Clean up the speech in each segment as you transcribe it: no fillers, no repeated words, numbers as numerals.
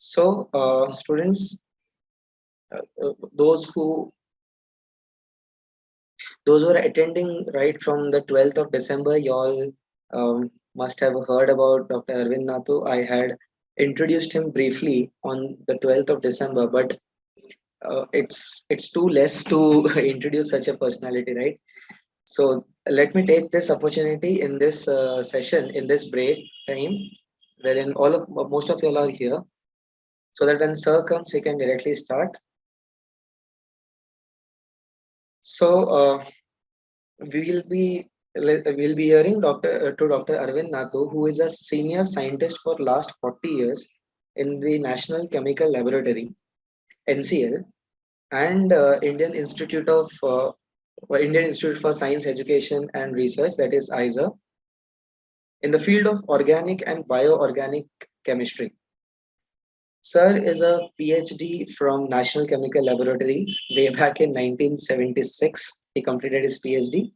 Students, uh, uh, those who those who are attending right from the 12th of December, you all must have heard about Dr. Arvind Nathu. I had introduced him briefly on the 12th of December, but it's too less to introduce such a personality, right? So let me take this opportunity in this session, in this break time, wherein all of most of you all are here, so that when Sir comes, he can directly start. So we'll be we'll be hearing Dr. Arvind Nathu, who is a senior scientist for last 40 years in the National Chemical Laboratory (NCL) and Indian Institute for Science Education and Research, that is ISER, in the field of organic and bioorganic chemistry. Sir is a PhD from National Chemical Laboratory way back in 1976. He completed his PhD.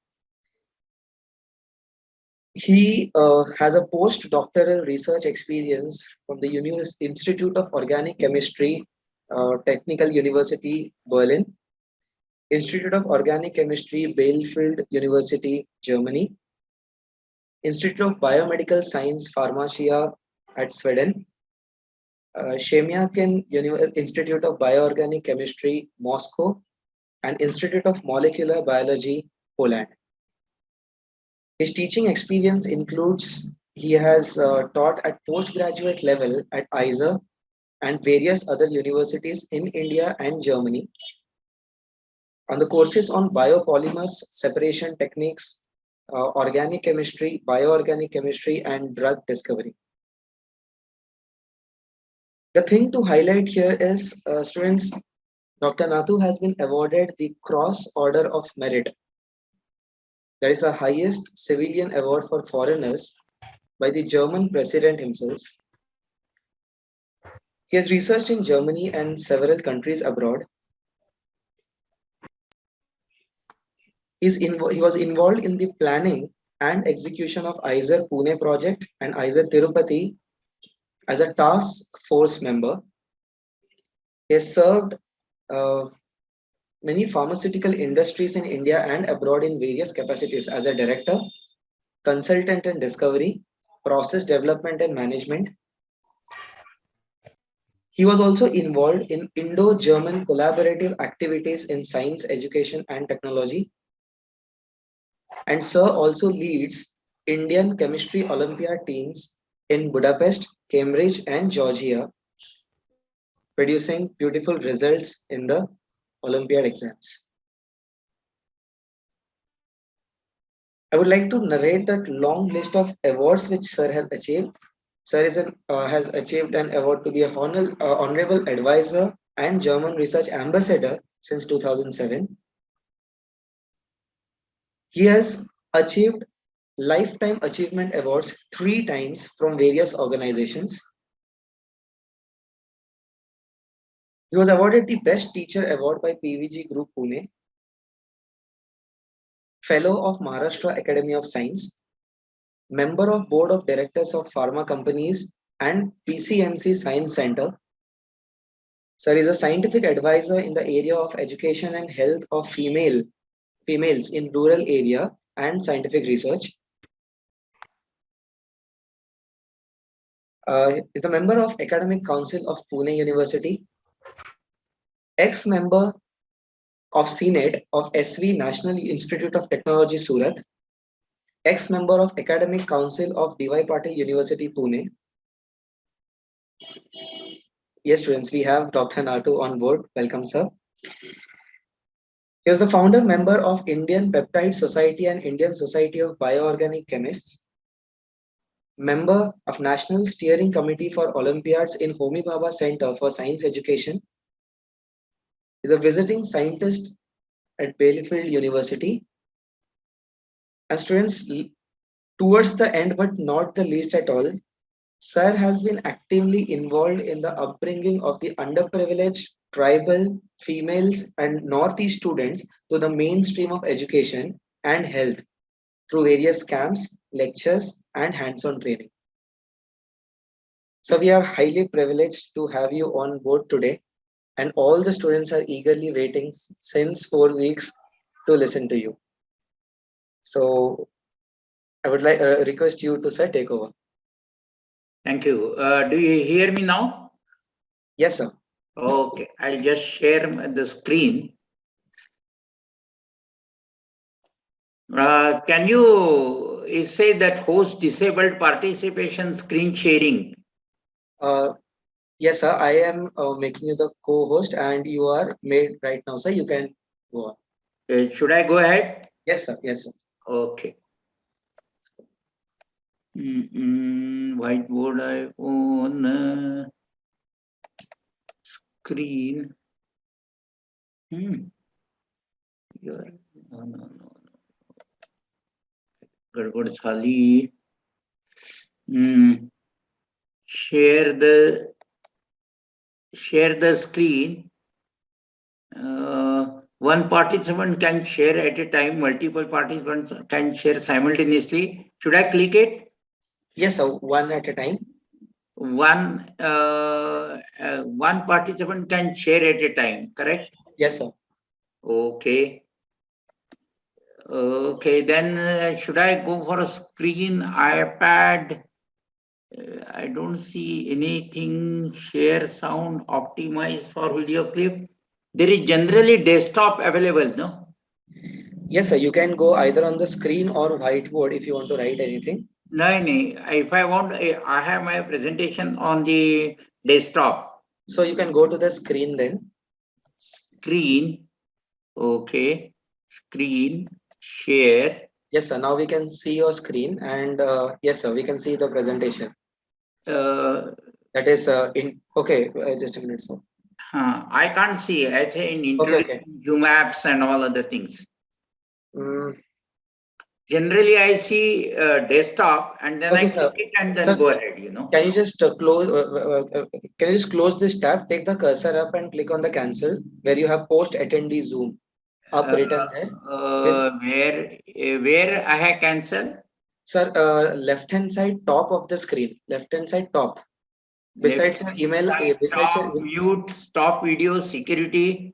He has a postdoctoral research experience from the Institute of Organic Chemistry, Technical University, Berlin, Institute of Organic Chemistry, Bielefeld University, Germany, Institute of Biomedical Science, Pharmacia at Sweden, Shemiakin Institute of Bioorganic Chemistry, Moscow, and Institute of Molecular Biology, Poland. His teaching experience includes he has taught at postgraduate level at ISER and various other universities in India and Germany on the courses on biopolymers, separation techniques, organic chemistry, bioorganic chemistry, and drug discovery. The thing to highlight here is, students, Dr. Nathu has been awarded the Cross Order of Merit. That is the highest civilian award for foreigners by the German president himself. He has researched in Germany and several countries abroad. He was involved in the planning and execution of ISER Pune project and ISER Tirupati as a task force member. He has served many pharmaceutical industries in India and abroad in various capacities as a director, consultant and discovery, process development and management. He was also involved in Indo-German collaborative activities in science, education, and technology. And Sir also leads Indian Chemistry Olympiad teams in Budapest, Cambridge, and Georgia, producing beautiful results in the Olympiad exams. I would like to narrate that long list of awards which Sir has achieved. Sir has achieved an award to be a honorable advisor and German research ambassador since 2007. He has achieved Lifetime Achievement Awards 3 times from various organizations. He was awarded the Best Teacher Award by PVG Group Pune, Fellow of Maharashtra Academy of Science, Member of Board of Directors of Pharma Companies and PCMC Science Center. Sir is a scientific advisor in the area of education and health of females in rural area and scientific research. Is a member of Academic Council of Pune University, ex-member of Senate of SV National Institute of Technology Surat, ex-member of Academic Council of DY Patil University Pune. Yes, students, we have Dr. Nathu on board. Welcome, sir. He is the founder member of Indian Peptide Society and Indian Society of Bioorganic Chemists, member of National Steering Committee for Olympiads in Homi Bhabha Center for Science Education, is a visiting scientist at Bielefeld University. And students, towards the end, but not the least at all, Sir has been actively involved in the upbringing of the underprivileged, tribal, females, and Northeast students to the mainstream of education and health through various camps, lectures, and hands-on training. So we are highly privileged to have you on board today, and all the students are eagerly waiting since 4 weeks to listen to you. So I would like request you to sir take over. Thank you. Do you hear me now? Yes, sir. Okay, I'll just share the screen. Can you say that host disabled participation screen sharing? Yes, sir. I am making you the co-host, and you are made right now, sir. You can go on. Should I go ahead? Yes, sir. Yes, sir. Okay. Whiteboard I own screen. Here. No. Gadbad Chali. Share the screen. One participant can share at a time. Multiple participants can share simultaneously. Should I click it? Yes, sir. One at a time. One participant can share at a time. Correct? Yes, sir. Okay. Okay. Then should I go for a screen iPad? I don't see anything. Share sound, optimize for video clip. There is generally desktop available, no? Yes, sir. You can go either on the screen or whiteboard if you want to write anything. No. If I want, I have my presentation on the desktop. So you can go to the screen then. Screen. Okay. Screen. Share. Yes, sir. Now we can see your screen, and yes, sir. We can see the presentation. That is in. Okay, just a minute, sir. I can't see. I say in Okay. Zoom apps and all other things. Mm, Generally, I see desktop and then okay, I sir. click it and then Sir, go ahead, can you just close? Can you just close this tab? Take the cursor up and click on the cancel where you have post attendee Zoom up written there. Where I have cancelled? Sir, left hand side top of the screen. Left hand side top. Besides your email, besides your Mute, stop video, security,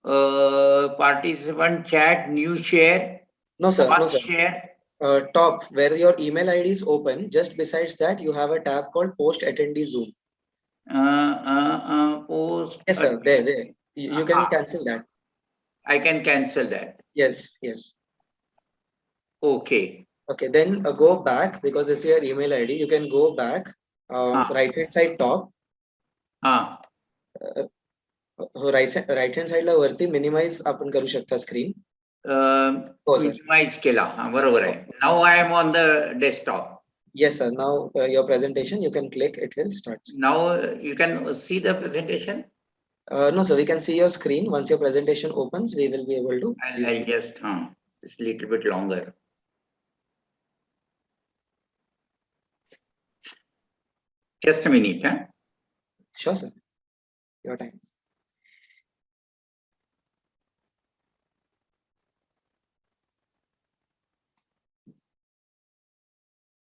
participant chat, new share. no, sir. No, sir. Share. Top where your email ID is open. Just besides that, you have a tab called post attendee Zoom. Post. Yes, sir. There. You can cancel that. I can cancel that. Yes. Okay. Okay, then go back because this is your email ID. You can go back, right hand side top. Right hand side ला वरती minimize आपण करू शकता screen. Minimize केला. बरोबर आहे. Now I am on the desktop. Yes, sir. Now your presentation, you can click, it will start. Now you can see the presentation. No, sir. We can see your screen. Once your presentation opens, we will be able to. I'll just it's a little bit longer. Just a minute, huh? Sure, sir. Your time.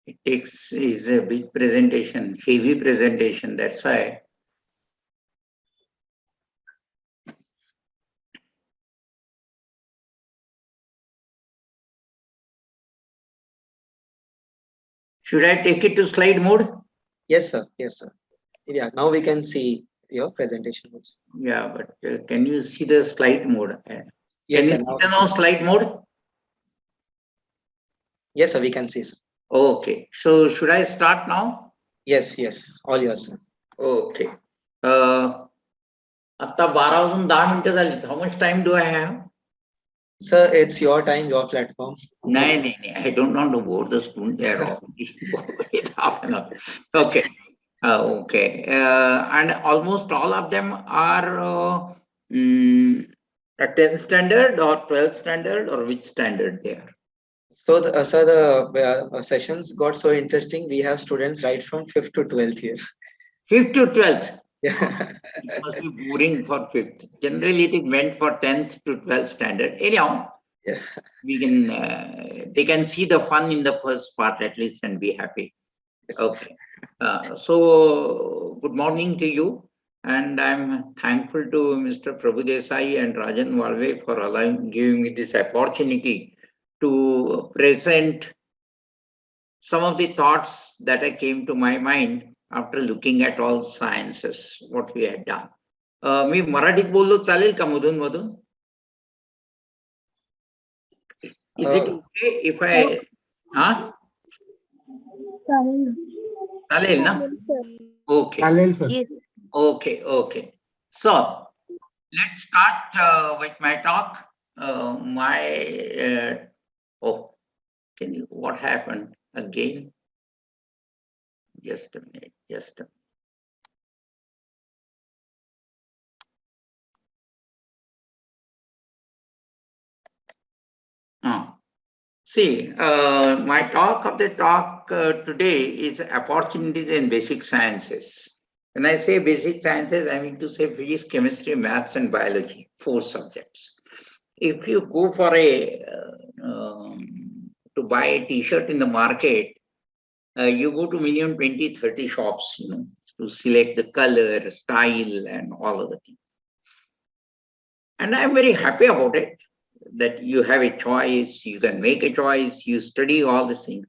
It is a big presentation, heavy presentation. That's why. Should I take it to slide mode? Yes, sir. Yeah, now we can see your presentation also. Yeah, but can you see the slide mode? Yes, can you see the now slide mode? Yes, sir. We can see, sir. Okay. So should I start now? Yes. All yours, sir. Okay. आता 12 वाजून 10 मिनिटं झाली. How much time do I have? Sir, it's your time, your platform. No. I don't want to bore the student. They are already half an hour. Okay. Okay. And almost all of them are a 10th standard or 12th standard, or which standard they are? So, the sessions got so interesting. We have students right from 5th to 12th here. 5th to 12th? Yeah. It must be boring for 5th. Generally, it is meant for 10th to 12th standard. Anyhow, yeah. We can they can see the fun in the first part at least and be happy. Yes. Okay. So good morning to you, and I'm thankful to Mr. Prabhu Desai and Rajan Walve for giving me this opportunity to present some of the thoughts that I came to my mind after looking at all sciences, what we had done. मी मराठीत बोललो चालेल का मधून मधून? Is it okay if I? Huh? चालेल ना? Okay. Halal, sir. Yes. Okay. So let's start with my talk. What happened again? Just a minute. My talk today is opportunities in basic sciences. When I say basic sciences, I mean to say physics, chemistry, maths, and biology, 4 subjects. If you go for to buy a t-shirt in the market, you go to minimum 20-30 shops, to select the color, style, and all of the things. And I'm very happy about it, that you have a choice, you can make a choice, you study all these things.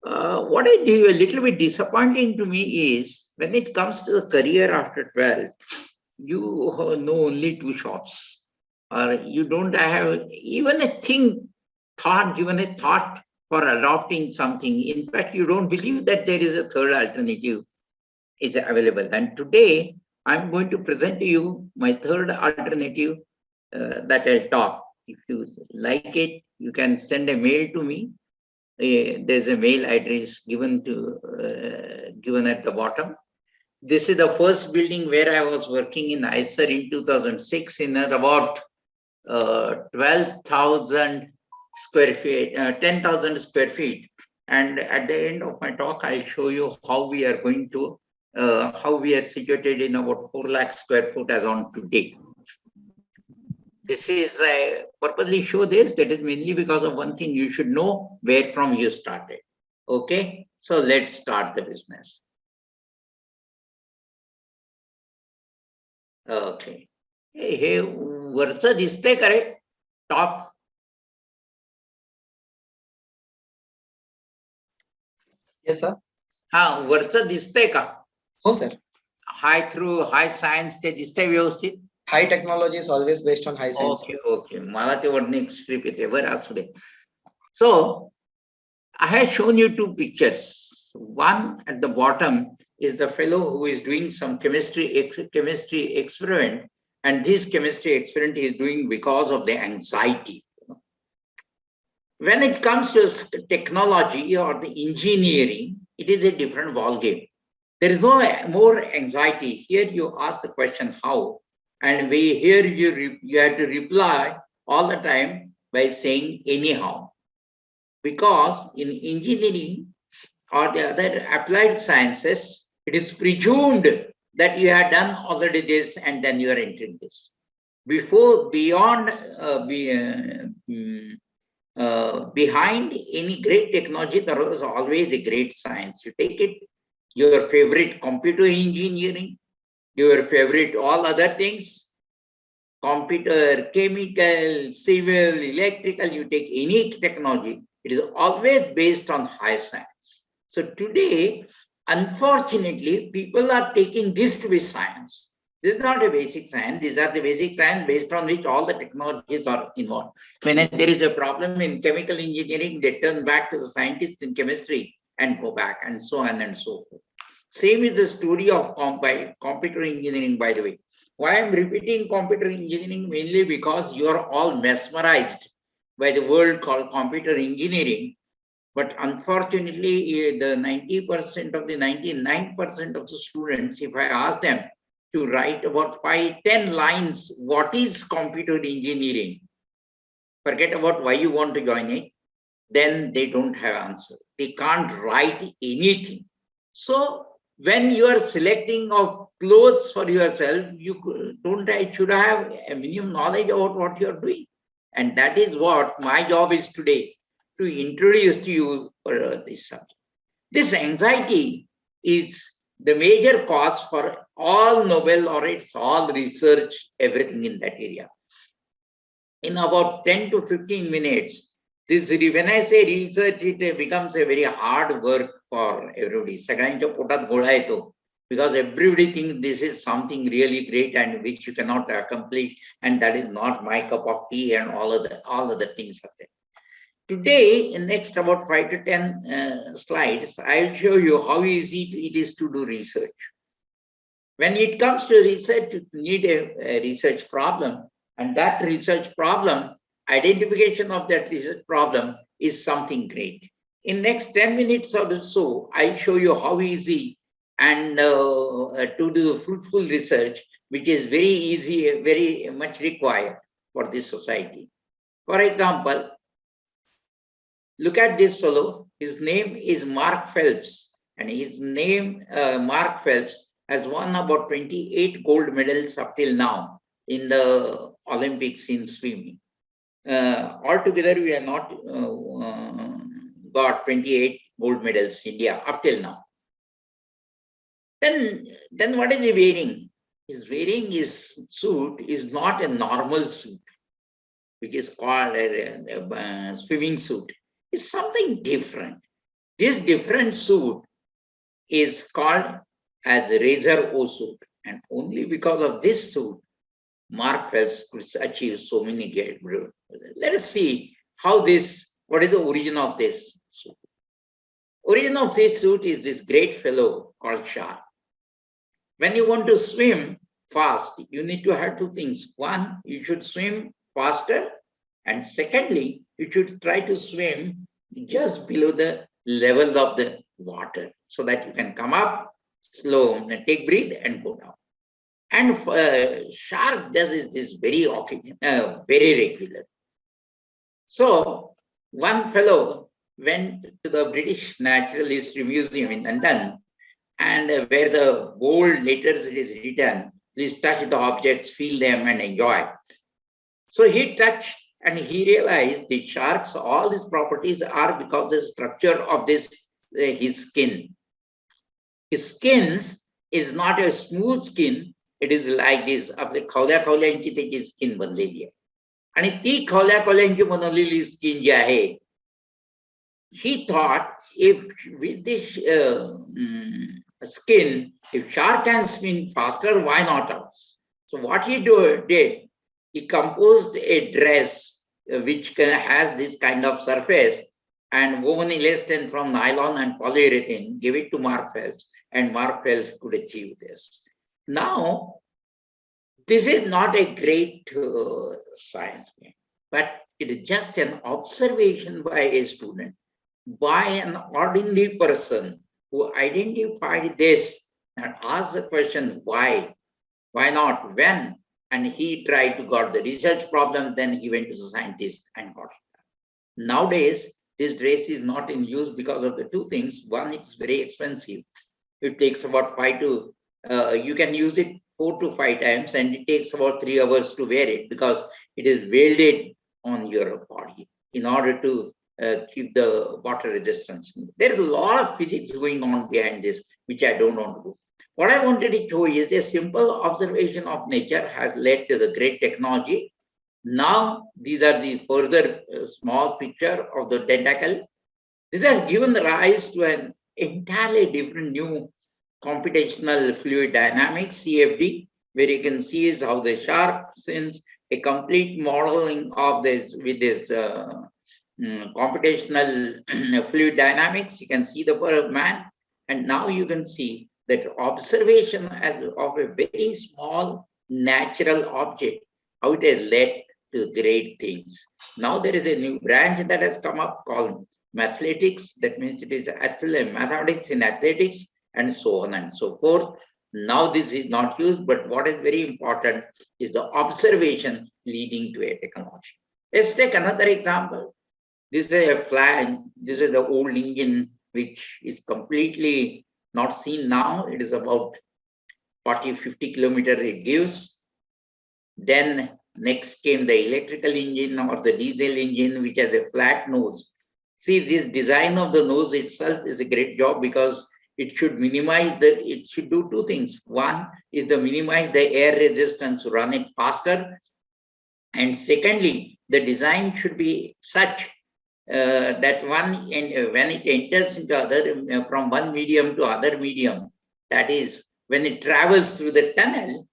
What I do a little bit disappointing to me is when it comes to the career after 12, you know only 2 shops, or you don't have even given a thought for adopting something. In fact, you don't believe that there is a third alternative is available. And today, I'm going to present to you my third alternative that I'll talk. If you like it, you can send a mail to me. There's a mail address given at the bottom. This is the first building where I was working in IISER in 2006 in about 12,000 square feet, 10,000 square feet. And at the end of my talk, I'll show you how we are going to, how we are situated in about 4 lakh square foot as on today. This is, I purposely show this, that is mainly because of one thing: you should know where from you started. Okay, so let's start the business. Okay. Hey, वरचं दिसतंय का रे? Top. Yes, sir. वरचं दिसतंय का? Oh, sir. High science ते दिसतंय व्यवस्थित? High technology is always based on high science. Okay. मला ते वरनं स्ट्रिप येते. बरं असू दे. So, I have shown you 2 pictures. One at the bottom is the fellow who is doing some chemistry experiment, and this chemistry experiment he is doing because of the anxiety. When it comes to technology or the engineering, it is a different ballgame. There is no more anxiety. Here you ask the question how, and you have to reply all the time by saying anyhow. Because in engineering or the other applied sciences, it is presumed that you have done already this and then you are entering this. Behind any great technology, there is always a great science. You take it, your favorite computer engineering, your favorite all other things, computer, chemical, civil, electrical, you take any technology, it is always based on high science. So today, unfortunately, people are taking this to be science. This is not a basic science. These are the basic science based on which all the technologies are involved. When there is a problem in chemical engineering, they turn back to the scientists in chemistry and go back, and so on and so forth. Same is the story of computer engineering, by the way. Why I'm repeating computer engineering? Mainly because you are all mesmerized by the word called computer engineering. But unfortunately, the 90% of the 99% of the students, if I ask them to write about 5-10 lines, what is computer engineering? Forget about why you want to join it, then they don't have answer. They can't write anything. So when you are selecting of clothes for yourself, you should have a minimum knowledge about what you are doing. And that is what my job is today, to introduce to you this subject. This anxiety is the major cause for all Nobel laureates, all research, everything in that area. In about 10 to 15 minutes, this, when I say research, it becomes a very hard work for everybody. Sagalancha potat gola yeto, because everybody thinks this is something really great and which you cannot accomplish, and that is not my cup of tea, and all other things are there. Today, in next about 5 to 10 slides, I'll show you how easy it is to do research. When it comes to research, you need a research problem, and that research problem, identification of that research problem is something great. In next 10 minutes or so, I'll show you how easy and to do fruitful research, which is very easy, very much required for this society. For example, look at this fellow. His name is Mark Phelps, and his name, Mark Phelps, has won about 28 gold medals up till now in the Olympics in swimming. Altogether, we are not got 28 gold medals India up till now. Then what is he wearing? He's wearing his suit is not a normal suit, which is called a swimming suit. It's something different. This different suit is called as Razor O suit, and only because of this suit, Mark Phelps could achieve so many great. Let us see how this, what is the origin of this suit. Origin of this suit is this great fellow called shark. When you want to swim fast, you need to have two things. One, you should swim faster, and secondly, you should try to swim just below the level of the water so that you can come up slow, take breath and go down. And shark does this very regular. So one fellow went to the British Natural History Museum in London, and where the bold letters it is written, please touch the objects, feel them and enjoy. So he touched and he realized the sharks, all these properties are because the structure of this, his skin. His skin is not a smooth skin, it is like this. आपले खवल्या खवल्यांची त्याची skin बनलेली आहे, आणि ती खवल्या खवल्यांची बनवलेली skin जी आहे, he thought if with this skin, if shark can swim faster, why not us? So what he did, he composed a dress which has this kind of surface and woven elastin from nylon and polyurethane, give it to Mark Phelps, and Mark Phelps could achieve this. Now, this is not a great science, but it is just an observation by a student, by an ordinary person who identified this and asked the question, why not, when, and he tried to got the research problem, then he went to the scientist and got it. Nowadays, this dress is not in use because of the two things. One, it's very expensive. It takes about you can use it 4 to 5 times, and it takes about 3 hours to wear it because it is welded on your body in order to keep the water resistance. There is a lot of physics going on behind this, which I don't want to do. What I wanted to show is a simple observation of nature has led to the great technology. Now, these are the further small picture of the tentacle. This has given rise to an entirely different new computational fluid dynamics, CFD, where you can see is how the shark, since a complete modeling of this with this computational fluid dynamics, you can see the man, and now you can see that observation as of a very small natural object, how it has led to great things. Now there is a new branch that has come up called mathletics. That means it is mathematics in athletics and so on and so forth. Now this is not used, but what is very important is the observation leading to a technology. Let's take another example. This is a flag. This is the old engine, which is completely not seen now. It is about 40-50 kilometers it gives. Then next came the electrical engine or the diesel engine, which has a flat nose. See, this design of the nose itself is a great job because it should it should do two things. One is to minimize the air resistance to run it faster. And secondly, the design should be such that when it enters into from one medium to other medium, that is, when it travels through the tunnel,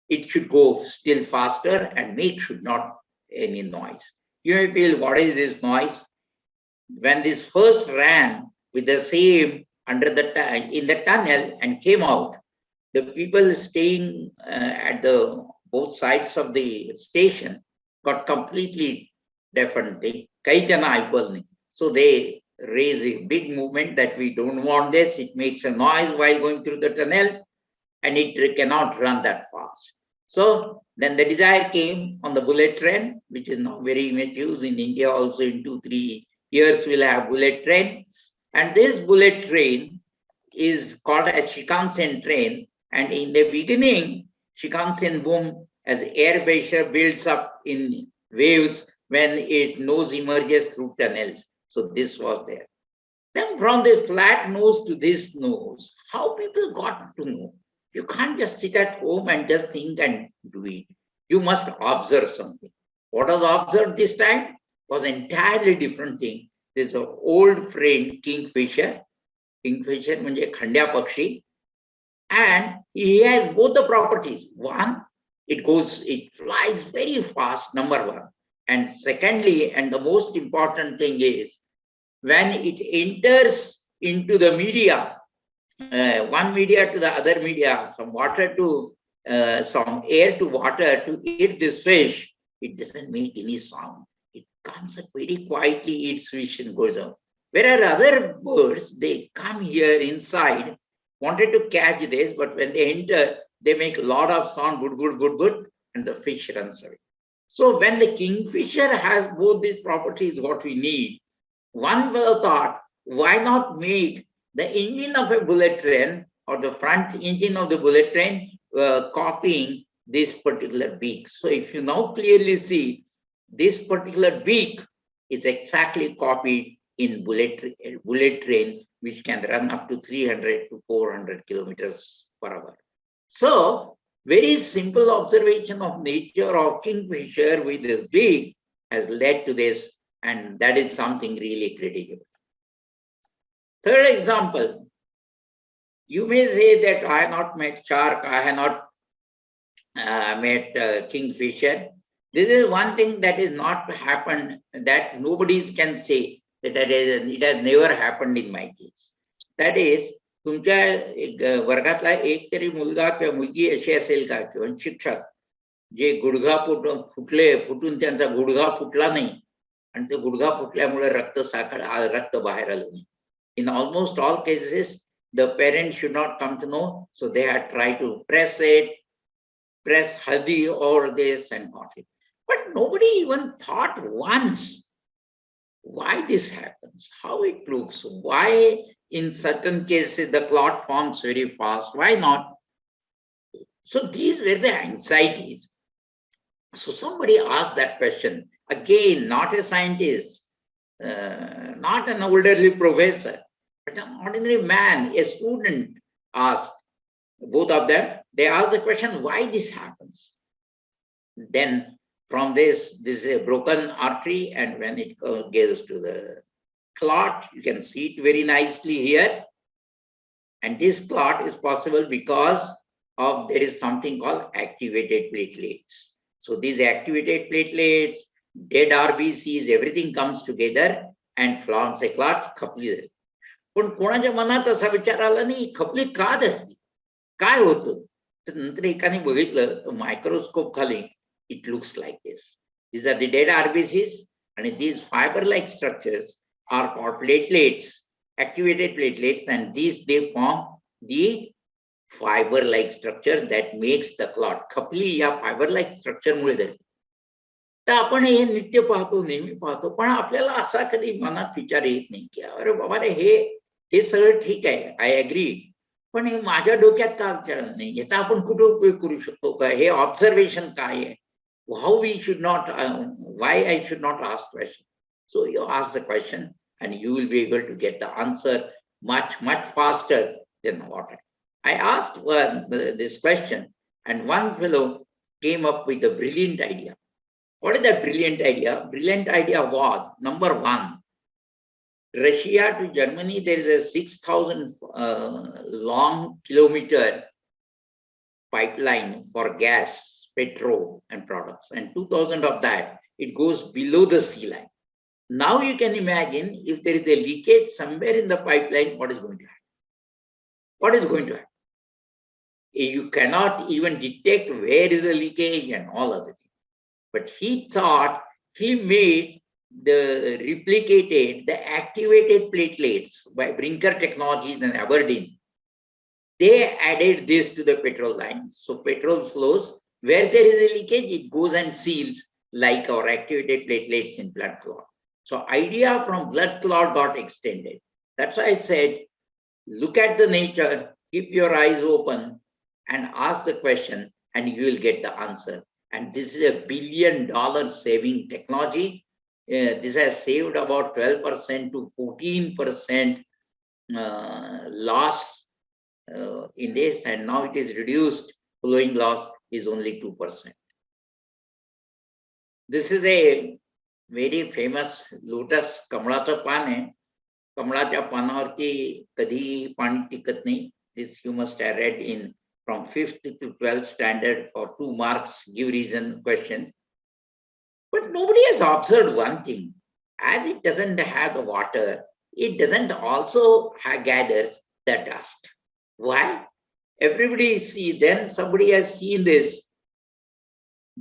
it should go still faster and should not any noise. You may feel, what is this noise? When this first ran with the same in the tunnel and came out, the people staying at the both sides of the station got completely deafened. So they raise a big movement that we don't want this. It makes a noise while going through the tunnel, and it cannot run that fast. So then the desire came on the bullet train, which is now very much used in India. Also in 2-3 years we'll have bullet train, and this bullet train is called a Shinkansen train. And in the beginning, Shinkansen boom, as air pressure builds up in waves when its nose emerges through tunnels. So this was there. Then from this flat nose to this nose, how people got to know? You can't just sit at home and just think and do it. You must observe something. What was observed this time was entirely different thing. There's an old friend, Kingfisher. Kingfisher means Khandya Pakshi. And he has both the properties. One, it flies very fast, number one. And secondly, and the most important thing is, when it enters into the media, one media to the other media, some water to some air to water to eat this fish, it doesn't make any sound. It comes very quietly, eats fish and goes out. Whereas other birds, they come here inside, wanted to catch this, but when they enter, they make a lot of sound, good, good, good, good, and the fish runs away. So when the Kingfisher has both these properties, what we need, one fellow thought, why not make the engine of a bullet train or the front engine of the bullet train copying this particular beak. So if you now clearly see, this particular beak is exactly copied in bullet train, which can run up to 300 to 400 kilometers per hour. So very simple observation of nature of Kingfisher with this beak has led to this, and that is something really critical. Third example, you may say that I have not met shark, I have not met Kingfisher. This is one thing that is not happened, that nobody can say that it has never happened in my case. That is, तुमच्या वर्गातला एक तरी मुलगा किंवा मुलगी अशी असेल का, किंवा शिक्षक जे गुडघा फुटून त्यांचा गुडघा फुटला नाही आणि ते गुडघा फुटल्यामुळे रक्त बाहेर आलं नाही. In almost all cases, the parents should not come to know, so they had tried to press haldi over this and got it. But nobody even thought once why this happens, how it looks, why in certain cases the clot forms very fast, why not? So these were the anxieties. So somebody asked that question, again, not a scientist, not an elderly professor, but an ordinary man, a student asked, both of them, they asked the question, why this happens? Then from this is a broken artery, and when it goes to the clot, you can see it very nicely here. And this clot is possible because of there is something called activated platelets. So these activated platelets, dead RBCs, everything comes together and forms a clot, खपली धरती. पण कोणाच्या मनात असा विचार आला नाही, खपली का धरती, काय होतं? तर नंतर एकाने बघितलं, तर मायक्रोस्कोप खाली it looks like this. These are the dead RBCs, and these fiber-like structures are called platelets, activated platelets, and these they form the fiber-like structure that makes the clot. खपली या fiber-like structure मुळे धरती. तर आपण हे नित्य पाहतो, नेहमी पाहतो, पण आपल्याला असा कधी मनात विचार येत नाही की अरे बाबा रे, हे सगळं ठीक आहे, आय एग्री, पण हे माझ्या डोक्यात का विचार नाही, याचा आपण कुठे उपयोग करू शकतो का, हे ऑब्झर्वेशन काय आहे, how we should not, why I should not ask question. So you ask the question and you will be able to get the answer much, much faster than water. I asked this question, and one fellow came up with a brilliant idea. What is that brilliant idea? Brilliant idea was, number one, Russia to Germany, there is a 6,000 long kilometer pipeline for gas, petrol, and products, and 2,000 of that, it goes below the sea line. Now you can imagine if there is a leakage somewhere in the pipeline, what is going to happen? What is going to happen? You cannot even detect where is the leakage and all other things. But he thought, he made the replicated, the activated platelets by Brinker Technologies in Aberdeen. They added this to the petrol lines. So petrol flows, where there is a leakage, it goes and seals like our activated platelets in blood clot. So idea from blood clot got extended. That's why I said, look at the nature, keep your eyes open and ask the question and you will get the answer. And this is $1 billion saving technology. This has saved about 12% to 14% loss in this, and now it is reduced. Flowing loss is only 2%. This is a very famous lotus कमळाचं पान आहे. कमळाच्या पानावरती कधी पाणी टिकत नाही. This you must have read in from 5th to 12th standard for 2 marks, give reason questions. But nobody has observed one thing. As it doesn't have the water, it doesn't also gathers the dust. Why? Everybody see, then somebody has seen this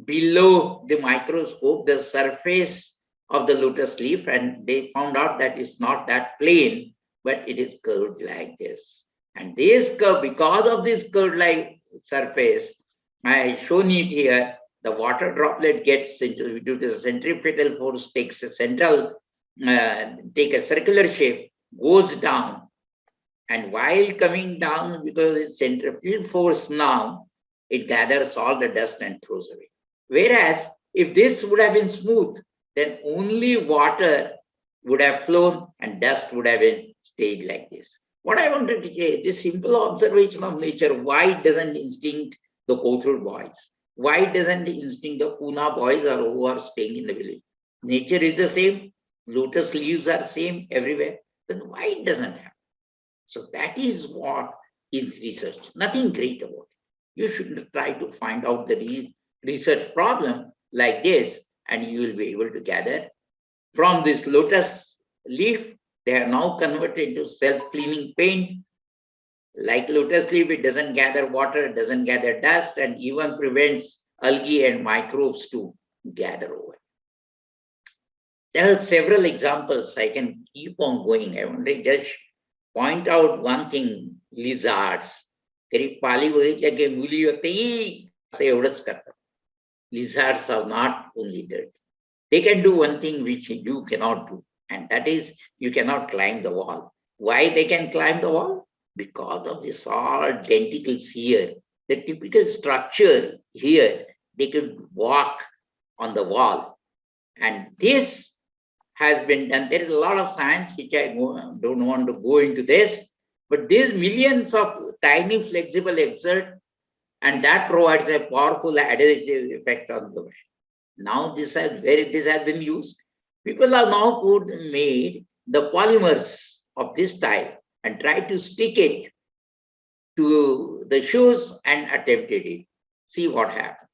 below the microscope, the surface of the lotus leaf, and they found out that it's not that plain, but it is curved like this. And this curve, because of this curved like surface, I have shown it here, the water droplet gets into, due to the centripetal force, takes a central, take a circular shape, goes down, and while coming down, because it's centripetal force now, it gathers all the dust and throws away. Whereas if this would have been smooth, then only water would have flown and dust would have been stayed like this. What I wanted to say, this simple observation of nature, why doesn't instinct the Kothur boys? Why doesn't instinct the Pune boys or who are staying in the village? Nature is the same, lotus leaves are same everywhere, then why it doesn't happen? So that is what is research, nothing great about it. You should try to find out the research problem like this, and you will be able to gather from this lotus leaf. They are now converted to self-cleaning paint. Like lotus leaf, it doesn't gather water, it doesn't gather dust, and even prevents algae and microbes to gather over. There are several examples. I can keep on going. I want to just point out one thing, lizards. Lizards are not only dirty. They can do one thing which you cannot do, and that is you cannot climb the wall. Why they can climb the wall? Because of this all denticles here. The typical structure here, they could walk on the wall. And this has been done. There is a lot of science which I don't want to go into this, but these millions of tiny flexible exert, and that provides a powerful adhesive effect on the mesh. Now this has been used. People have now made the polymers of this type and tried to stick it to the shoes and attempted it. See what happens.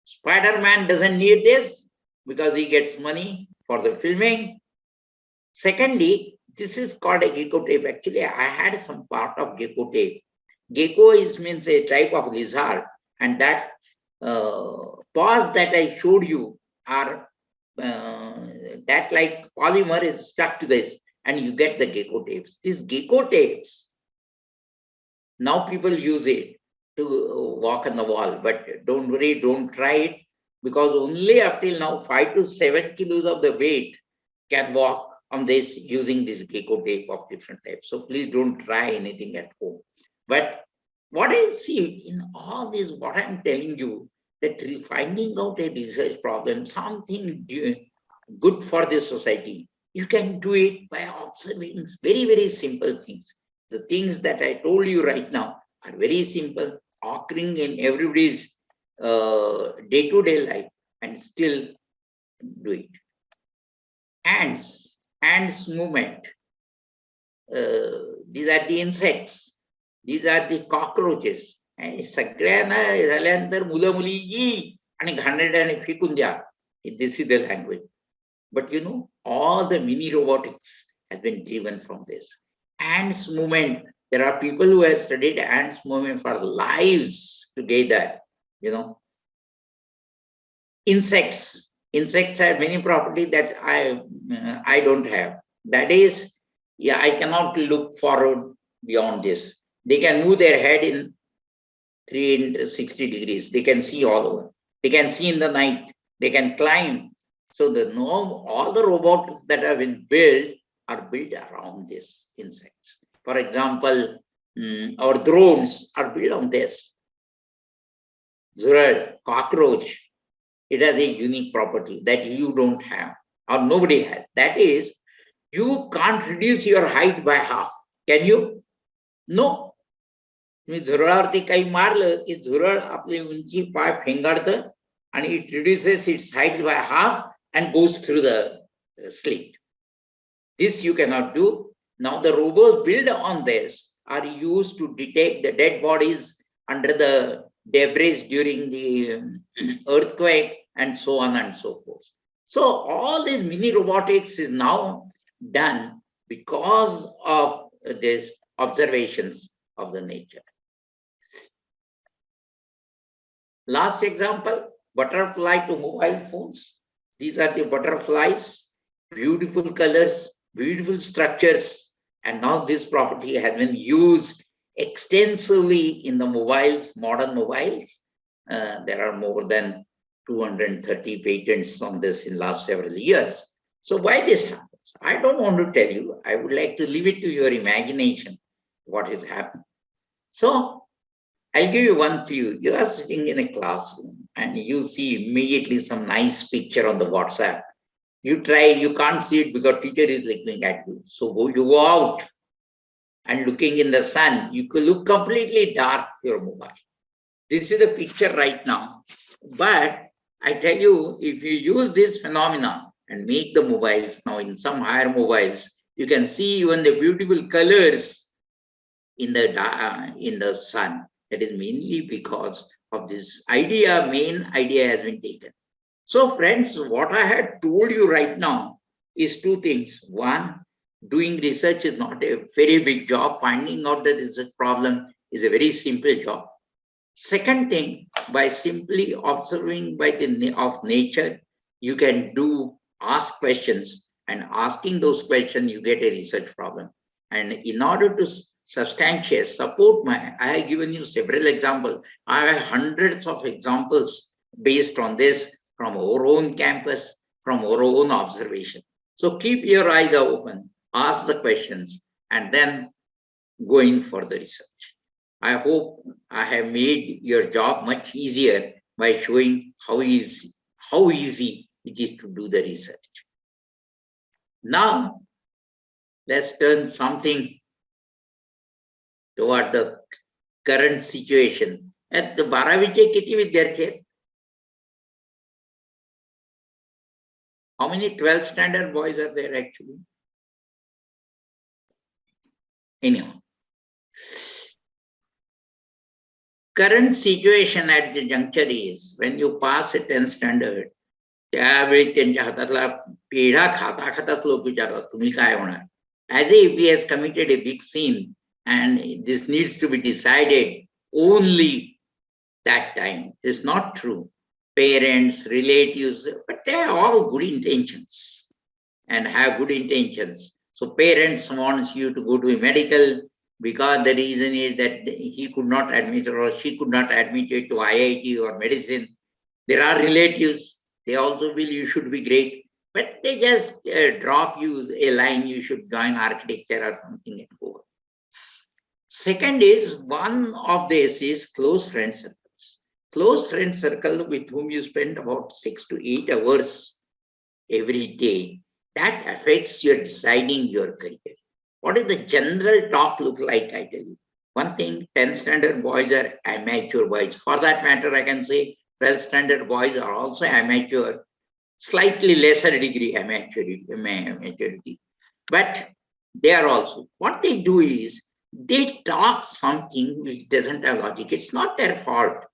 Spider-Man doesn't need this because he gets money for the filming. Secondly, this is called a gecko tape. Actually, I had some part of gecko tape. Gecko means a type of lizard, and that paws that I showed you are that like polymer is stuck to this, and you get the gecko tapes. These gecko tapes, now people use it to walk on the wall, but don't worry, don't try it, because only up till now 5 to 7 kilos of the weight can walk on this using this gecko tape of different types. So please don't try anything at home. But what I see in all this, what I'm telling you, that finding out a research problem, something good for this society, you can do it by observing very, very simple things. The things that I told you right now are very simple, occurring in everybody's day-to-day life, and still do it. Ants movement. These are the insects. These are the cockroaches. सगळ्यांना झाल्यानंतर मुलं मुली आणि घाणेरड्याने फेकून द्या. This is the language. But you know, all the mini robotics has been driven from this. Ants movement. There are people who have studied ants movement for lives together. You know, insects. Insects have many properties that I don't have. That is, yeah, I cannot look forward beyond this. They can move their head in 360 degrees. They can see all over. They can see in the night. They can climb. So all the robots that have been built are built around these insects. For example, our drones are built on this. Zurad, cockroach, it has a unique property that you don't have or nobody has. That is, you can't reduce your height by half. Can you? No. तुम्ही झुरळावरती काही मारलं की झुरळ आपली उंची पाय फेंगाडतं आणि it reduces its height by half and goes through the slit. This you cannot do. Now the robots built on this are used to detect the dead bodies under the debris during the earthquake and so on and so forth. So all this mini robotics is now done because of these observations of the nature. Last example, butterfly to mobile phones. These are the butterflies, beautiful colors, beautiful structures, and now this property has been used extensively in the mobiles, modern mobiles. There are more than 230 patents on this in last several years. So why this happens? I don't want to tell you. I would like to leave it to your imagination what has happened. So I'll give you one clue. You are sitting in a classroom and you see immediately some nice picture on the WhatsApp. You try, you can't see it because teacher is looking at you. So you go out and looking in the sun, you could look completely dark your mobile. This is the picture right now. But I tell you, if you use this phenomena and make the mobiles now in some higher mobiles, you can see even the beautiful colors in the sun. That is mainly because of this idea, main idea has been taken. So friends, what I had told you right now is two things. One, doing research is not a very big job. Finding out the research problem is a very simple job. Second thing, by simply observing by the of nature, you can ask questions, and asking those questions, you get a research problem. And in order to substantiate, support I have given you several examples. I have hundreds of examples based on this from our own campus, from our own observation. So keep your eyes open, ask the questions, and then go in for the research. I hope I have made your job much easier by showing how easy it is to do the research. Now, let's turn something toward the current situation. At the Baraviche kiti vidyarthi आहेत? How many 12th standard boys are there actually? Anyhow, current situation at the juncture is when you pass a 10th standard, त्यावेळी त्यांच्या हातातला पेढा खाता खाताच लोक विचारतात तुम्ही काय होणार. As if he has committed a big sin and this needs to be decided only that time. It's not true. Parents, relatives, but they are all good intentions and have good intentions. So parents want you to go to a medical because the reason is that he could not admit or she could not admit it to IIT or medicine. There are relatives, they also will you should be great, but they just drop you a line, you should join architecture or something and go. Second is, one of this is close friend circles. Close friend circle with whom you spend about 6 to 8 hours every day, that affects your deciding your career. What is the general talk look like? I tell you. One thing, 10th standard boys are amateur boys. For that matter, I can say 12th standard boys are also amateur, slightly lesser degree amaturity. But they are also, what they do is, they talk something which doesn't have logic. It's not their fault.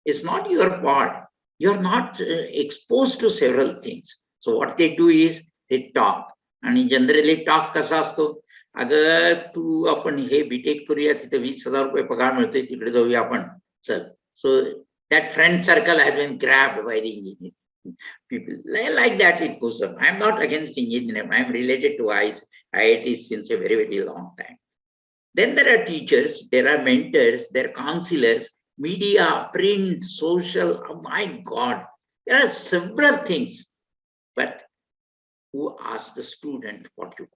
It's not your fault. You're not exposed to several things. So what they do is, they talk. आणि generally talk कसा असतो, अगं तू आपण हे BTech करूया, तिथे 20,000 रुपये पगार मिळतोय, तिकडे जाऊया आपण, चल. So that friend circle has been grabbed by the engineer. People like that, it goes on. I'm not against engineering. I'm related to IIT since a very, very long time. Then there are teachers, there are mentors, there are counselors, media, print, social. Oh my God, there are several things. But who asks the student what you want?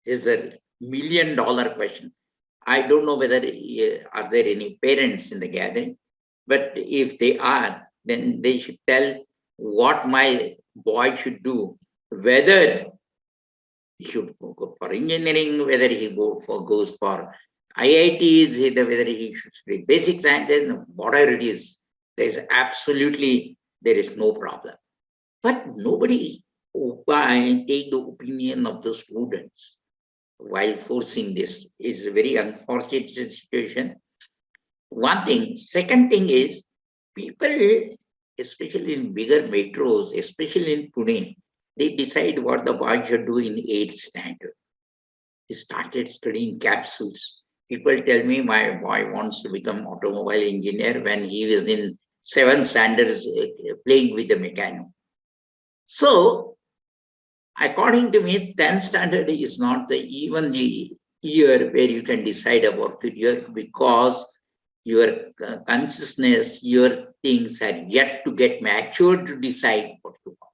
Is a $1 million question. I don't know whether are there any parents in the gathering, but if they are, then they should tell what my boy should do, whether he should go for engineering, whether he goes for IITs, whether he should study basic sciences, whatever it is. There is no problem. But nobody take the opinion of the students while forcing this. Is a very unfortunate situation. One thing. Second thing is, people, especially in bigger metros, especially in Pune, they decide what the boy should do in 8th standard. He started studying capsules. People tell me my boy wants to become automobile engineer when he was in 7th standard playing with the mechanic. So, according to me, 10th standard is not even the year where you can decide about career, because your consciousness, your things are yet to get matured to decide what you want.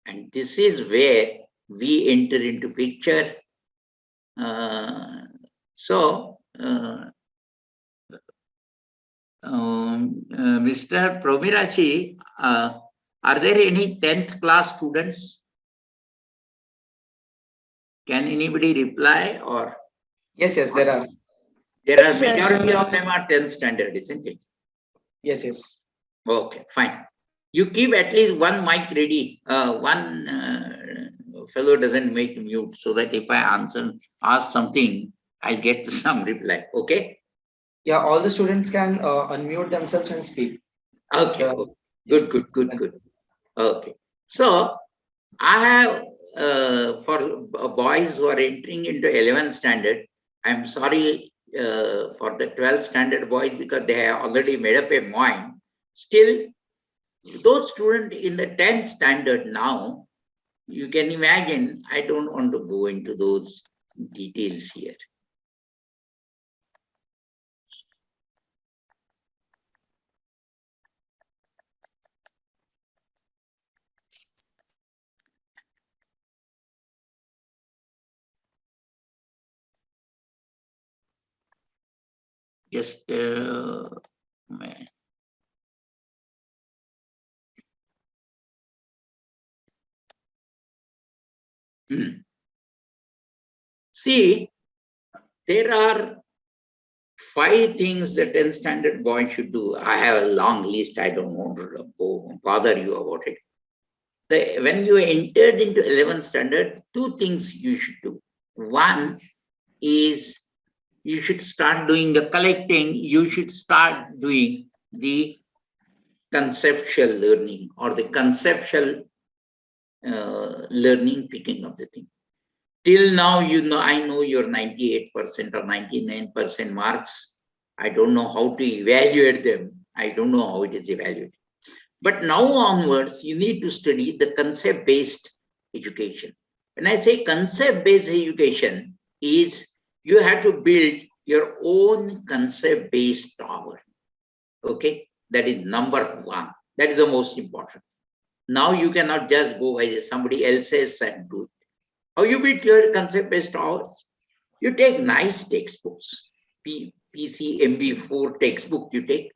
And this is where we enter into picture. Mr. Promirachi, are there any 10th class students? Can anybody reply? Or Yes, there are. There are majority of them are 10th standard, isn't it? Yes. Okay, fine. You keep at least one mic ready. One fellow doesn't make mute, so that if I ask something, I'll get some reply. Okay? Yeah, all the students can unmute themselves and speak. Okay. Good. Okay. So I have for boys who are entering into 11th standard, I'm sorry for the 12th standard boys, because they have already made up a mind. Still, those students in the 10th standard now, you can imagine, I don't want to go into those details here. Just see, there are 5 things the 10th standard boy should do. I have a long list. I don't want to bother you about it. When you entered into 11th standard, 2 things you should do. One is, you should start doing the collecting. You should start doing the conceptual learning, or the conceptual learning, picking up the thing. Till now, I know your 98% or 99% marks. I don't know how to evaluate them. I don't know how it is evaluated. But now onwards, you need to study the concept-based education. When I say concept-based education, is you have to build your own concept-based tower. Okay, that is number 1. That is the most important. Now you cannot just go by somebody else's and do it. How you build your concept-based towers? You take nice textbooks, PCMB4 textbook you take.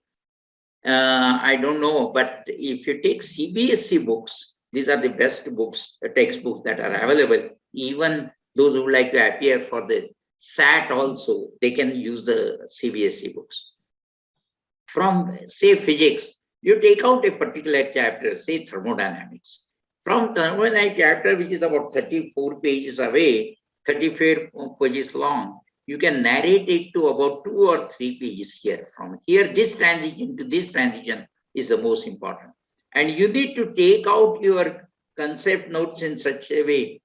I don't know, but if you take CBSE books, these are the best books, textbooks that are available. Even Those who would like to appear for the SAT also, they can use the CBSE books. From, say, physics, you take out a particular chapter, say thermodynamics. From thermodynamics chapter, which is about 34 pages away, 34 pages long, you can narrate it to about 2 or 3 pages here. From here, this transition to this transition is the most important. And you need to take out your concept notes in such a way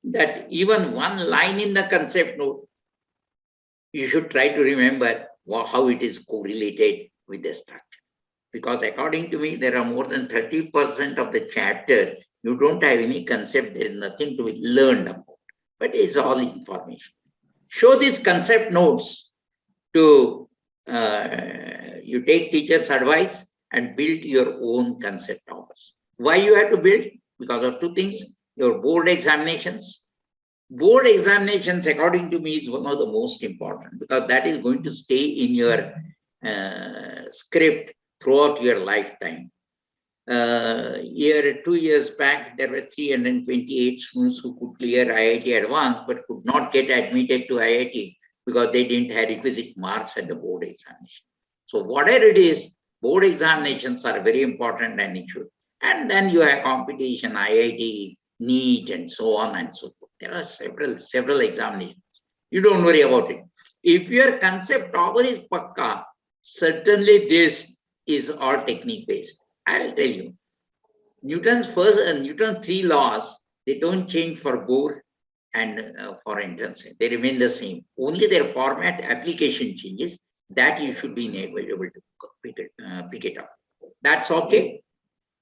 that even one line in the concept note, you should try to remember how it is correlated with the structure. Because according to me, there are more than 30% of the chapter, you don't have any concept, there is nothing to be learned about, but it's all information. Show these concept notes to, you take teacher's advice and build your own concept notes. Why you have to build? Because of 2 things, your board examinations. Board examinations, according to me, is one of the most important, because that is going to stay in your script throughout your lifetime. 2 years back, there were 328 students who could clear IIT Advanced, but could not get admitted to IIT because they didn't have requisite marks at the board examination. So whatever it is, board examinations are very important and it should. And then you have competition, IIT, NEET, and so on and so forth. There are several examinations. You don't worry about it. If your concept power is pakka, certainly this is all technique based. I'll tell you, Newton's 3 laws, they don't change for board and for entrance. They remain the same. Only their format application changes. That you should be able to pick it up. That's okay.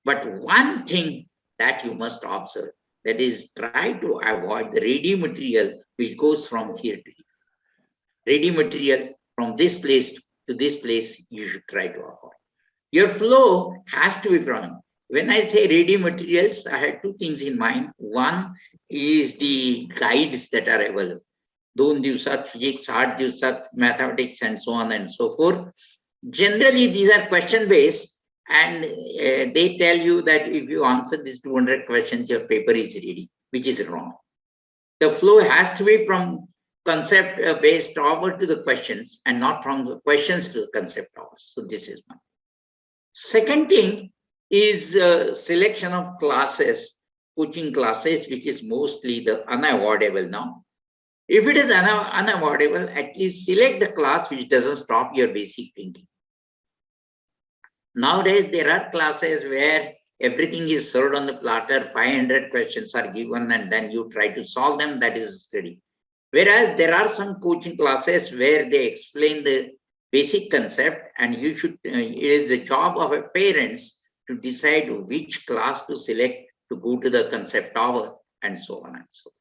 But one thing that you must observe, that is, try to avoid the ready material which goes from here to here. Ready material from this place to this place, you should try to avoid. Your flow has to be from. When I say ready materials, I have 2 things in mind. One is the guides that are available. 2 divsat physics, 8 divsat mathematics, and so on and so forth. Generally, these are question based, and they tell you that if you answer these 200 questions, your paper is ready, which is wrong. The flow has to be from concept based over to the questions, and not from the questions to the concept over. So this is one. Second thing is selection of classes, coaching classes, which is mostly the unavoidable now. If it is unavoidable, at least select the class which doesn't stop your basic thinking. Nowadays, there are classes where everything is served on the platter, 500 questions are given, and then you try to solve them, that is study. Whereas there are some coaching classes where they explain the basic concept, and you should, it is the job of a parents to decide which class to select to go to the concept tower, and so on and so on.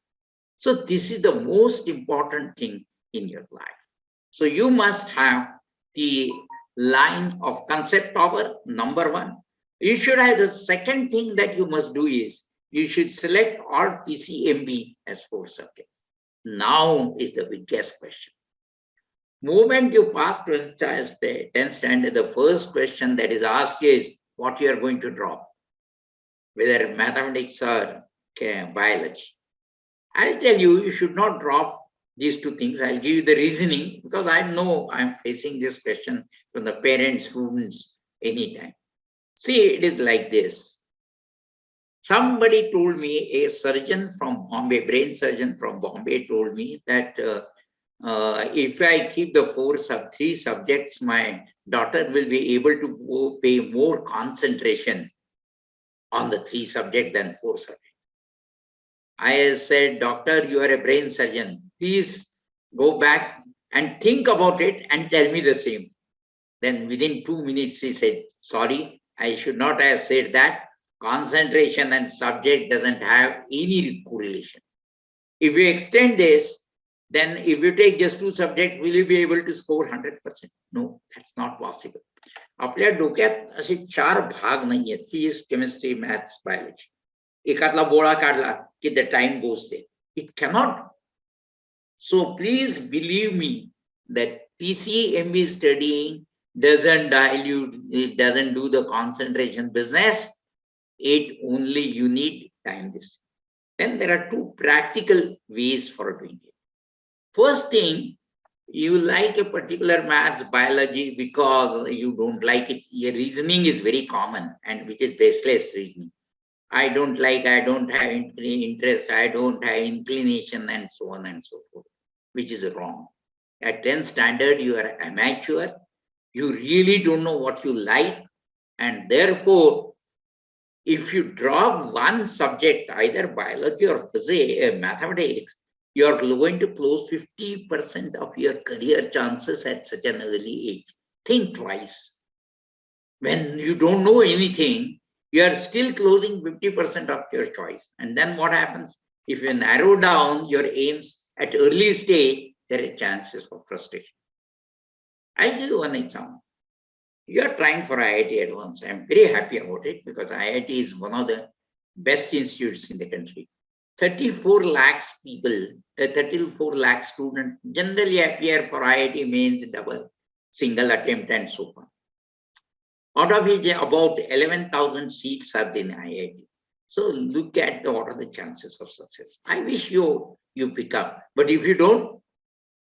So this is the most important thing in your life. So you must have the line of concept tower, number 1. You should have the second thing that you must do is, you should select all PCMB as 4 subjects. Now is the biggest question. Moment you pass to 10th standard, the first question that is asked is what you are going to drop, whether mathematics or biology. I'll tell you, you should not drop these 2 things. I'll give you the reasoning, because I know I'm facing this question from the parents, students, anytime. See, it is like this. Somebody told me, a surgeon from Bombay, brain surgeon from Bombay, told me that if I keep the 3 subjects, my daughter will be able to pay more concentration on the 3 subjects than 4 subjects. I said, doctor, you are a brain surgeon. Please go back and think about it and tell me the same. Then within 2 minutes, he said, sorry, I should not have said that. Concentration and subject doesn't have any correlation. If you extend this, then if you take just 2 subjects, will you be able to score 100%? No, that's not possible. आपल्या डोक्यात असे 4 भाग नाही आहेत, physics, chemistry, maths, biology. एकातला बोळा काढला की the time goes there. It cannot. So please believe me that PCMB studying doesn't dilute, it doesn't do the concentration business. It only, you need time this. then there are two practical ways for doing it. First thing, you like a particular maths, biology because you don't like it. Your reasoning is very common and which is baseless reasoning. I don't like, I don't have interest, I don't have inclination, and so on and so forth, which is wrong. At 10th standard, you are amateur. You really don't know what you like. And therefore, if you drop one subject, either biology or physics, mathematics, you are going to close 50% of your career chances at such an early age. Think twice. When you don't know anything, you are still closing 50% of your choice. And then what happens? If you narrow down your aims at early stage, there are chances of frustration. I'll give you one example. You are trying for IIT Advanced. I'm very happy about it because IIT is one of the best institutes in the country. 34 lakhs people, 34 lakh students generally appear for IIT mains, double, single attempt, and so on. Out of which about 11,000 seats are in IIT. So look at what are the chances of success. I wish you pick up, but if you don't,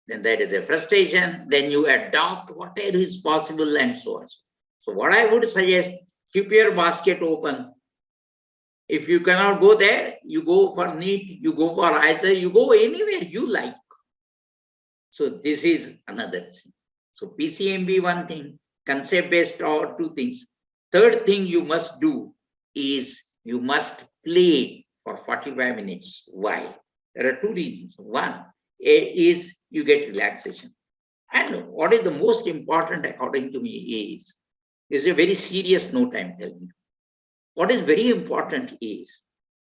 then there is a frustration, then you adopt whatever is possible and so on. So what I would suggest, keep your basket open. If you cannot go there, you go for NEET, you go for IISER, you go anywhere you like. So this is another thing. So PCMB one thing, concept-based or two things. Third thing you must do is you must play for 45 minutes. Why? There are two reasons. One is you get relaxation. And what is the most important according to me is a very serious note I'm telling you. What is very important is,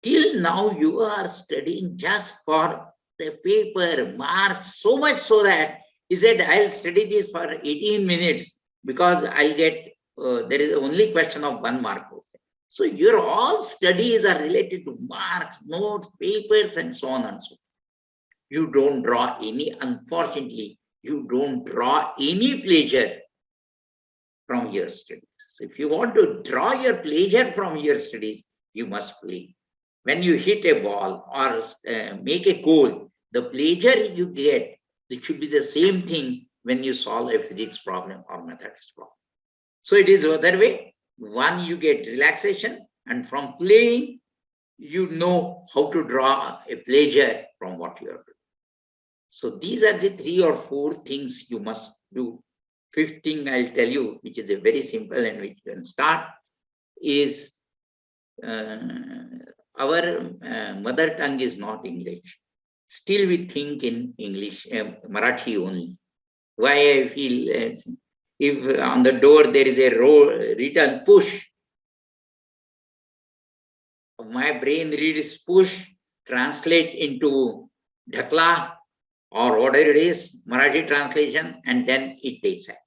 till now you are studying just for the paper, marks, so much so that he said, I'll study this for 18 minutes because I'll get, there is only question of 1 mark. So your all studies are related to marks, notes, papers, and so on and so forth. You don't draw any, unfortunately, you don't draw any pleasure from your studies. If you want to draw your pleasure from your studies, you must play. When you hit a ball or make a goal, the pleasure you get, it should be the same thing when you solve a physics problem or mathematics problem. So it is the other way. One, you get relaxation, and from playing, you know how to draw a pleasure from what you are doing. So these are the 3 or 4 things you must do. 5th thing I'll tell you, which is a very simple and which you can start, is our mother tongue is not English. Still we think in English, Marathi only. Why I feel, if on the door there is a written push, my brain reads push, translate into dhakla or whatever it is, Marathi translation, and then it takes action.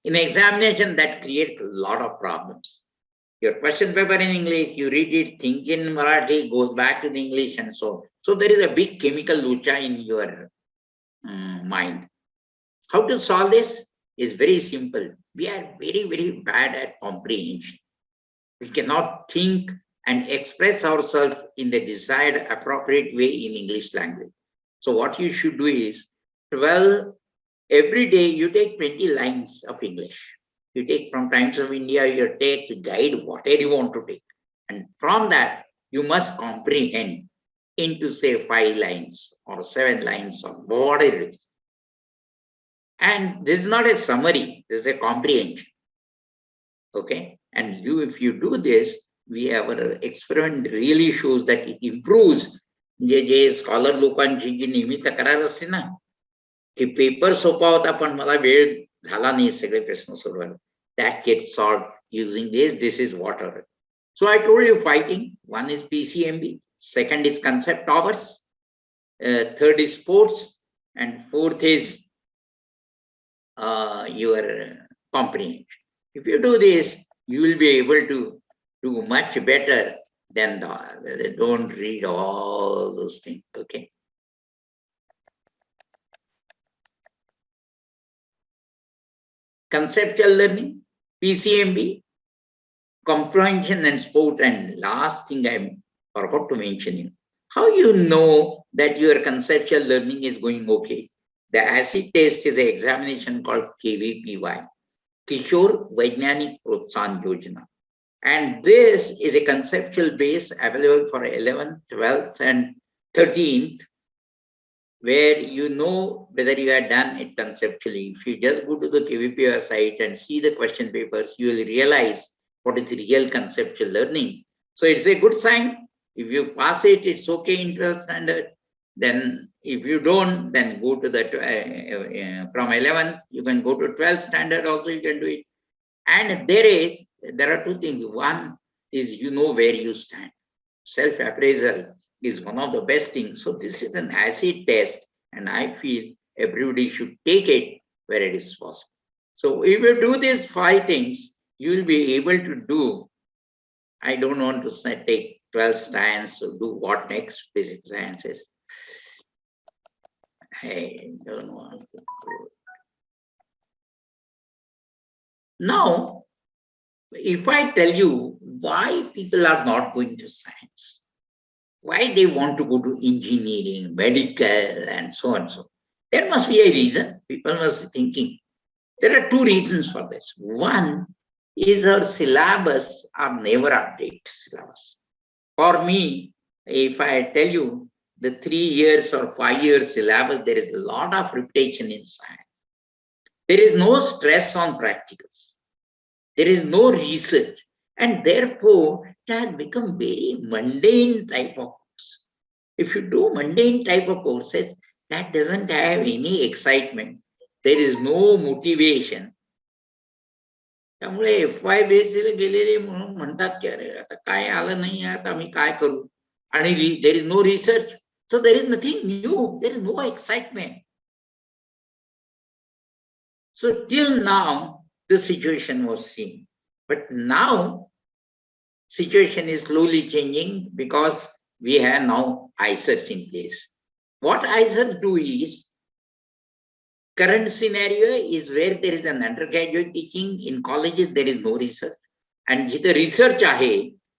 In examination, that creates a lot of problems. Your question paper in English, you read it, think in Marathi, goes back to the English, and so on. So there is a big chemical lucha in your mind. How to solve this is very simple. We are very, very bad at comprehension. We cannot think and express ourselves in the desired appropriate way in English language. So what you should do is, every day you take 20 lines of English. You take from Times of India, you take the guide, whatever you want to take. And from that, you must comprehend into say 5 lines or 7 lines or whatever it is. And this is not a summary, this is a comprehension. Okay. And if you do this, our experiment really shows that it improves. J scholar लोकांची जी नेहमी तक्रार असते ना की paper सोपा होता पण मला वेळ झाला नाही सगळे प्रश्न सोडवायला, that gets solved using this is what are. So I told you 5 things. One is PCMB, second is concept hours, third is sports, and fourth is your comprehension. If you do this, you will be able to do much better than don't read all those things. Okay. Conceptual learning, PCMB, comprehension and sport, and last thing I forgot to mention you, How you know that your conceptual learning is going okay? The acid test is an examination called KVPY, Kishore Vaijnanik Protsan Yojana. And this is a conceptual base available for 11th, 12th, and 13th, where you know whether you have done it conceptually. If you just go to the KVPY site and see the question papers, you will realize what is real conceptual learning. So it's a good sign. If you pass it, it's okay in 12th standard. Then if you don't, then go to the, from 11th, you can go to 12th standard also, you can do it. And there are two things. One is you know where you stand. Self-appraisal is one of the best things. So this is an acid test, and I feel everybody should take it where it is possible. So if you do these 5 things, you will be able to do. I don't want to say take 12 science to do what next, basic sciences. I don't want to do. Now, if I tell you why people are not going to science, why they want to go to engineering, medical, and so on, so there must be a reason. People must be thinking. There are 2 reasons for this. One is our syllabus are never updated syllabus. For me, if I tell you the 3 years or 5 years syllabus, there is a lot of repetition in science. There is no stress on practicals. There is no research. And therefore, it has become very mundane type of course. If you do mundane type of courses, that doesn't have any excitement. There is no motivation. त्यामुळे FY बेसिसला गेलेले म्हणून म्हणतात की अरे आता काय आलं नाही आता आम्ही काय करू आणि there is no research so there is nothing new there is no excitement so till now the situation was seen but now situation is slowly changing because we have now ICERs in place. What ICERs do is current scenario is where there is an undergraduate teaching in colleges there is no research and जिथे research आहे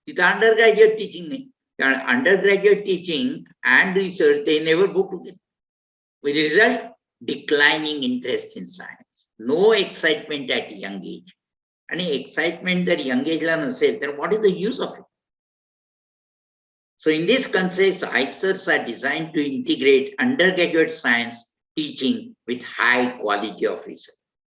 तिथे undergraduate teaching नाही undergraduate teaching and research they never go together with the result declining interest in science no excitement at young age and excitement that young age ला नसेल then what is the use of it. So in this context ICERs are designed to integrate undergraduate science teaching with high quality of research.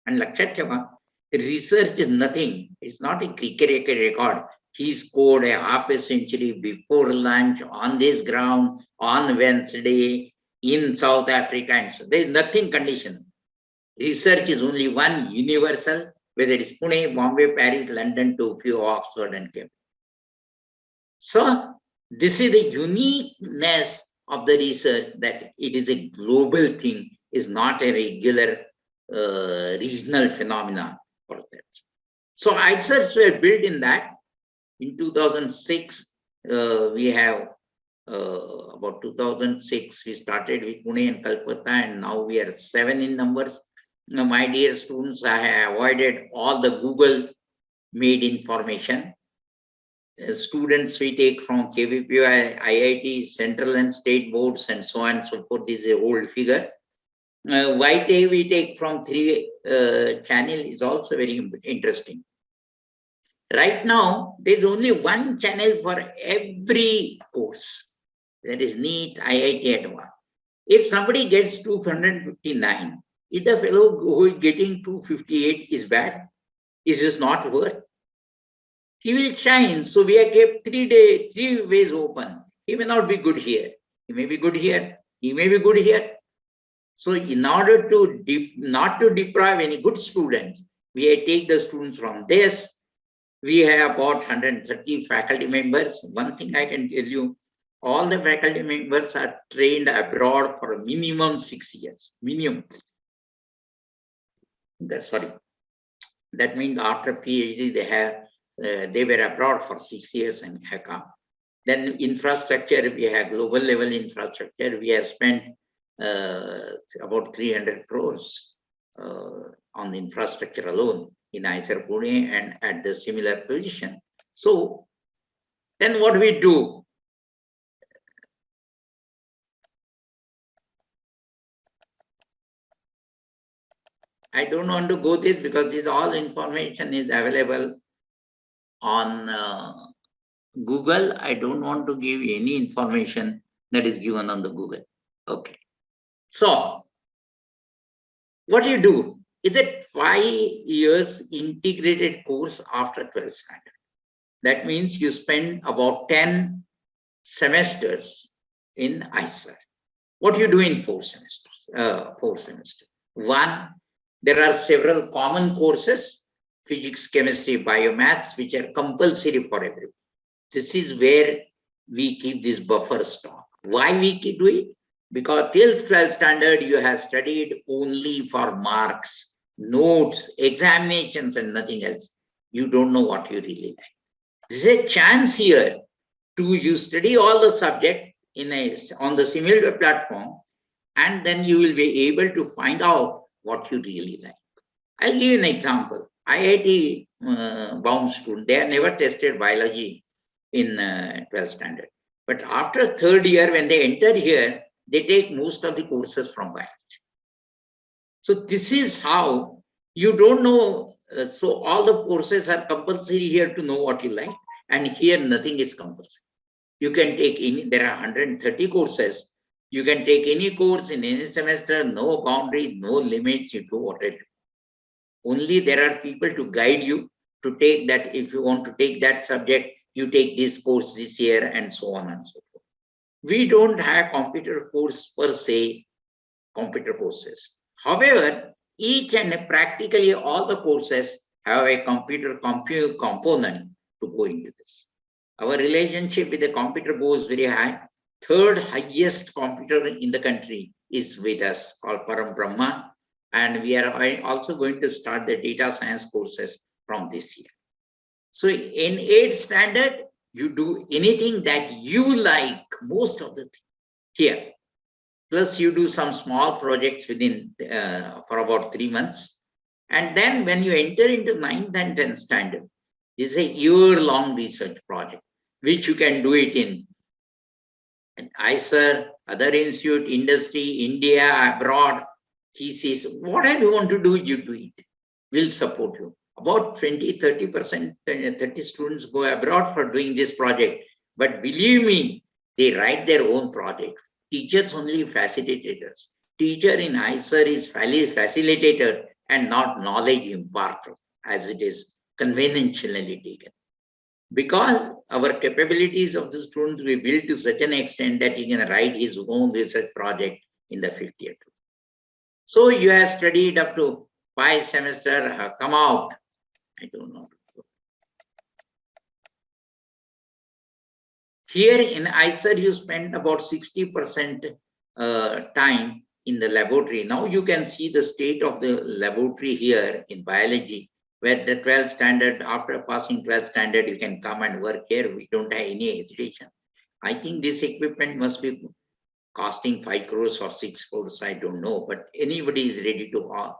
And Lakshat Theva, research is nothing. It's not a cricket record. He scored a half a century before lunch on this ground on Wednesday in South Africa. And so there is nothing conditional. Research is only one universal, whether it is Pune, Bombay, Paris, London, Tokyo, Oxford, and Cambridge. So this is the uniqueness of the research that it is a global thing, is not a regular regional phenomena for that. So ICERs were built in that. In 2006, we have about 2006 we started with Pune and Kolkata, and now we are 7 in numbers. Now, my dear students, I have avoided all the Google made information. Students we take from KVPY, IIT, central and state boards, and so on and so forth. This is a old figure. YTA we take from 3 channel is also very interesting. Right now, there is only one channel for every course. That is NEET, IIT, Advanced. If somebody gets 259, is the fellow who is getting 258 is bad? Is this not worth? He will shine. So we have kept 3 ways open. He may not be good here. He may be good here. He may be good here. So in order to not to deprive any good students, we take the students from this. We have about 130 faculty members. One thing I can tell you, all the faculty members are trained abroad for a minimum 6 years. Minimum. That means after PhD they were abroad for 6 years and have come. Then infrastructure, we have global level infrastructure. We have spent about 300 crores on the infrastructure alone in ICER Pune and at the similar position. So then what we do? I don't want to go this because this all information is available on Google. I don't want to give any information that is given on the Google. Okay. So what you do is a 5 years integrated course after 12th standard. That means you spend about 10 semesters in IISER. What you do in 4 semesters? 4 semesters. One, there are several common courses, physics, chemistry, biomaths, which are compulsory for everyone. This is where we keep this buffer stock. Why we keep doing it? Because till 12th standard, you have studied only for marks, notes, examinations, and nothing else. You don't know what you really like. There's a chance here to you study all the subject on the similar platform, and then you will be able to find out what you really like. I'll give you an example. IIT bound student, they have never tested biology in 12th standard. But after 3rd year, when they enter here, they take most of the courses from biology. So this is how you don't know. So all the courses are compulsory here to know what you like. And here nothing is compulsory. You can take any, there are 130 courses. You can take any course in any semester, no boundary, no limits, you do whatever. Only there are people to guide you to take that. If you want to take that subject, you take this course this year, and so on and so forth. We don't have computer course per se, computer courses. However, each and practically all the courses have a computer component to go into this. Our relationship with the computer goes very high. 3rd highest computer in the country is with us, called Param Brahma. And we are also going to start the data science courses from this year. So in 8th standard, you do anything that you like, most of the thing here. Plus you do some small projects within for about 3 months. And then when you enter into 9th and 10th standard, this is a year-long research project, which you can do it in IISER, other institute, industry, India, abroad, thesis, whatever you want to do, you do it. We'll support you. About 20-30%, 30 students go abroad for doing this project. But believe me, they write their own project. Teachers only facilitators. Teacher in IISER is facilitator and not knowledge imparter, as it is conventionally taken. Because our capabilities of the students we build to such an extent that he can write his own research project in the 5th year. So you have studied up to 5 semesters, come out. I don't know. Here in IISER, you spend about 60% time in the laboratory. Now you can see the state of the laboratory here in biology, where the 12th standard, after passing 12th standard, you can come and work here. We don't have any hesitation. I think this equipment must be costing 5 crores or 6 crores, I don't know, but anybody is ready to,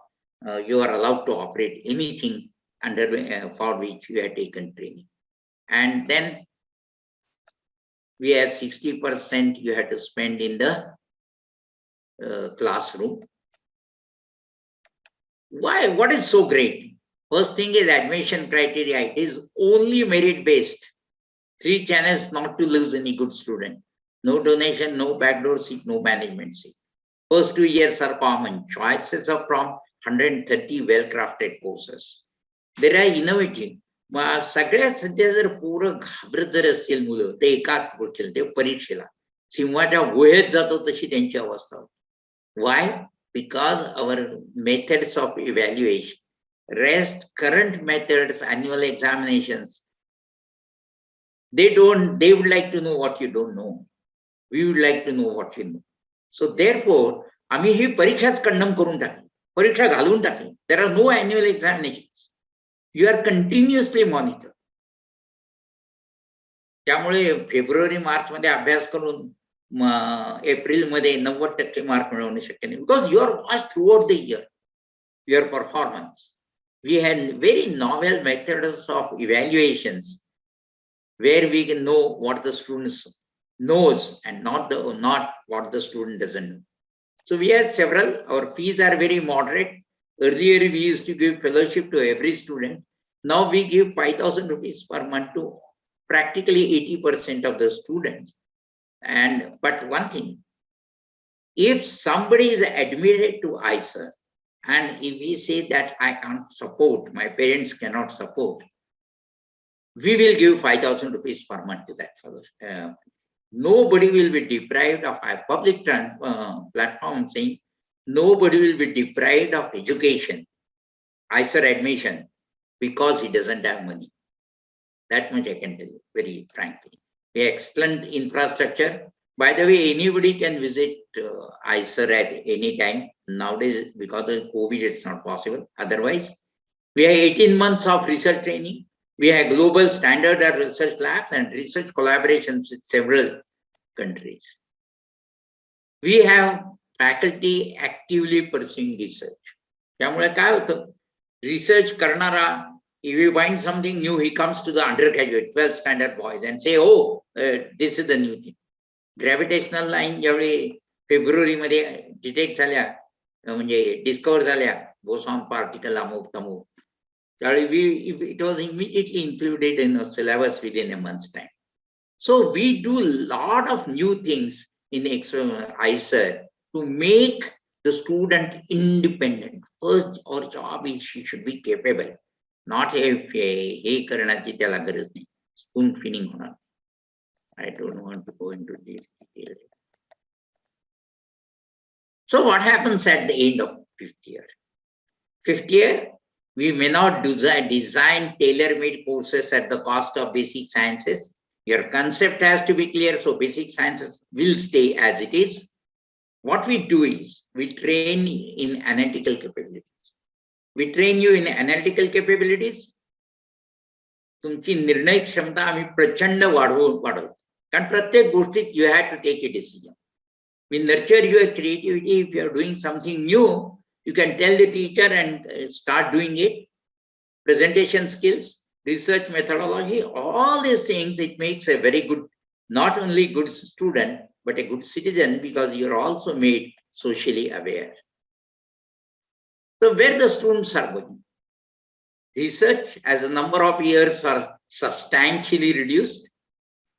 you are allowed to operate anything under for which you have taken training. And then we have 60% you have to spend in the classroom. Why? What is so great? First thing is admission criteria. It is only merit-based. 3 channels not to lose any good student. No donation, no backdoor seat, no management seat. First 2 years are common. Choices are from 130 well-crafted courses. There are innovative. सगळ्यात सध्या जर पोरं घाबरत जर असतील मुलं ते एकाच गोष्टीला ते परीक्षेला सिंहाच्या गुहेत जातो तशी त्यांची अवस्था होती. Why? Because our methods of evaluation, rest current methods, annual examinations, they would like to know what you don't know. We would like to know what you know. So therefore, आम्ही ही परीक्षाच कंडम करून टाकली, परीक्षा घालवून टाकली. There are no annual examinations. You are continuously monitored. त्यामुळे फेब्रुवारी मार्च मध्ये अभ्यास करून एप्रिल मध्ये 90% मार्क मिळवणे शक्य नाही. Because you are watched throughout the year, your performance. We had very novel methods of evaluations where we can know what the students knows and not what the student doesn't know. So we have several. Our fees are very moderate. Earlier, we used to give fellowship to every student. Now we give 5,000 rupees per month to practically 80% of the students. But one thing, if somebody is admitted to IISER, and if we say that I can't support, my parents cannot support, we will give 5,000 rupees per month to that fellow. Nobody will be deprived of a public platform saying nobody will be deprived of education, IISER admission, because he doesn't have money. That much I can tell you, very frankly. We have excellent infrastructure. By the way, anybody can visit IISER at any time. Nowadays, because of COVID, it's not possible. Otherwise, we have 18 months of research training. We have global standard research labs and research collaborations with several countries. We have faculty actively pursuing research. त्यामुळे काय होतं, research करणारा, if you find something new, he comes to the undergraduate, 12th standard boys and say, oh, this is the new thing. Gravitational line ज्यावेळी फेब्रुवारीमध्ये detect झाल्या, म्हणजे discover झाल्या, boson particle अमुक तमुक, त्यावेळी it was immediately included in a syllabus within a month's time. So we do a lot of new things in IISER to make the student independent. First, our job is she should be capable, not हे करण्याची त्याला गरज नाही, spoon feeding होणार. I don't want to go into this detail. So what happens at the end of 5th year? 5th year, we may not design tailor-made courses at the cost of basic sciences. Your concept has to be clear, so basic sciences will stay as it is. What we do is, we train in analytical capabilities. We train you in analytical capabilities. तुमची निर्णय क्षमता आम्ही प्रचंड वाढवतो. कारण प्रत्येक गोष्टीत you have to take a decision. We nurture your creativity. If you are doing something new, you can tell the teacher and start doing it. Presentation skills, research methodology, all these things, it makes a very good, not only good student, but a good citizen, because you're also made socially aware. So where the students are going? Research, as the number of years are substantially reduced.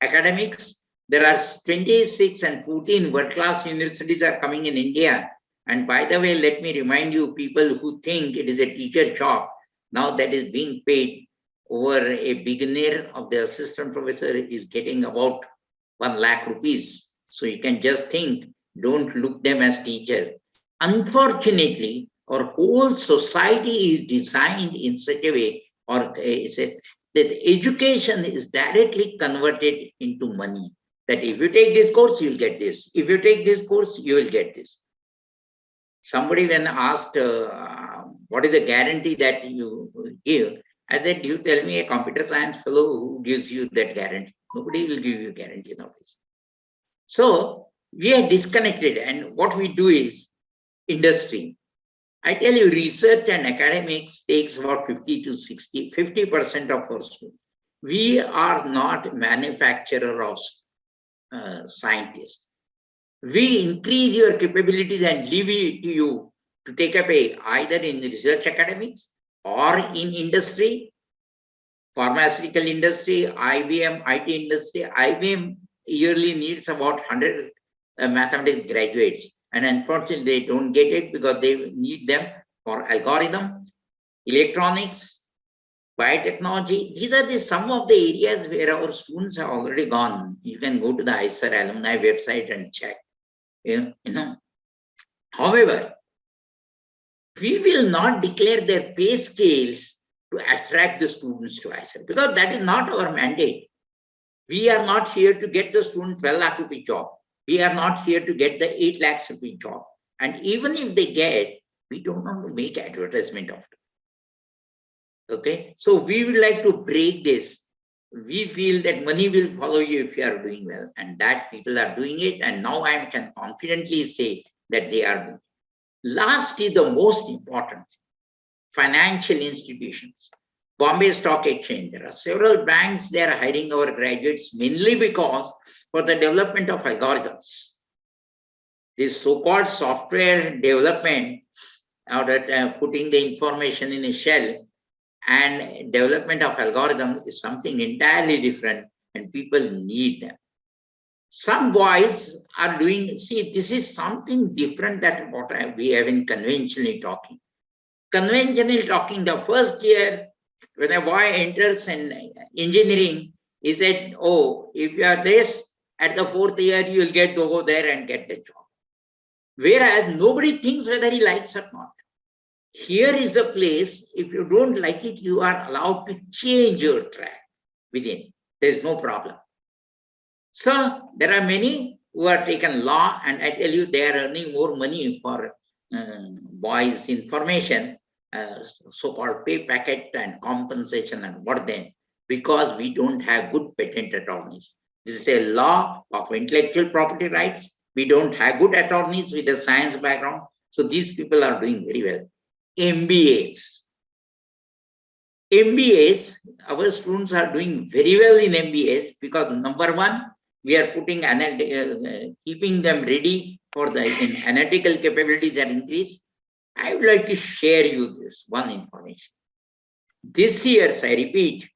Academics, there are 26 and 14 world-class universities are coming in India. And by the way, let me remind you, people who think it is a teacher job, now that is being paid over a beginner of the assistant professor is getting about 1 lakh rupees. So you can just think, don't look them as teacher. Unfortunately, our whole society is designed in such a way, or that education is directly converted into money. That if you take this course, you'll get this. If you take this course, you will get this. Somebody when asked, what is the guarantee that you give? I said, you tell me a computer science fellow who gives you that guarantee. Nobody will give you a guarantee nowadays. So we are disconnected, and what we do is industry. I tell you, research and academics takes about 50% of our students. We are not manufacturer of scientists. We increase your capabilities and leave it to you to take up either in research academics or in industry, pharmaceutical industry, IBM, IT industry. IBM yearly needs about 100 mathematics graduates. And unfortunately, they don't get it because they need them for algorithm, electronics, biotechnology. These are some of the areas where our students have already gone. You can go to the IISER alumni website and check. However, we will not declare their pay scales to attract the students to IISER, because that is not our mandate. We are not here to get the student 12 lakh rupee job. We are not here to get the 8 lakhs rupee job. And even if they get, we don't want to make advertisement of it. Okay, so we would like to break this. We feel that money will follow you if you are doing well, and that people are doing it. And now I can confidently say that they are doing it. Last is the most important, financial institutions. Bombay Stock Exchange, there are several banks, they are hiring our graduates mainly because for the development of algorithms. This so-called software development or that putting the information in a shell and development of algorithm is something entirely different, and people need them. Some boys are doing, see, this is something different that what we have been conventionally talking. Conventionally talking, the first year, when a boy enters in engineering, he said, oh, if you are this, at the fourth year, you will get to go there and get the job. Whereas nobody thinks whether he likes or not. Here is the place, if you don't like it, you are allowed to change your track within. There is no problem. So there are many who have taken law, and I tell you, they are earning more money for boys' information, so-called pay packet and compensation and what then, because we don't have good patent attorneys. This is a law of intellectual property rights. We don't have good attorneys with a science background. So these people are doing very well. MBAs. MBAs, our students are doing very well in MBAs because number one, we are putting keeping them ready for the analytical capabilities are increased. I would like to share you this one information. This year's, I repeat,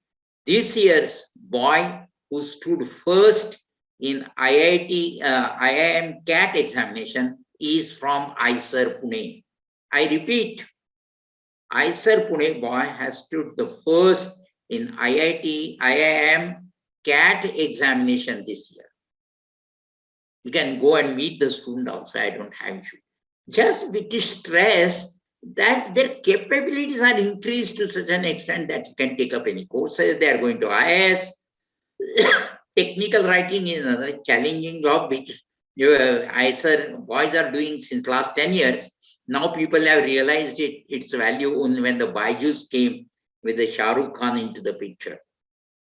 this year's boy who stood first in IIM CAT examination is from IISER Pune. I repeat, IISER Pune boy has stood the first in IIM CAT examination this year. You can go and meet the student also, I don't have issue. Just with the stress that their capabilities are increased to such an extent that you can take up any courses, they are going to IIS. Technical writing is another challenging job which IISER boys are doing since last 10 years. Now people have realized its value only when the Byju's came with the Shah Rukh Khan into the picture.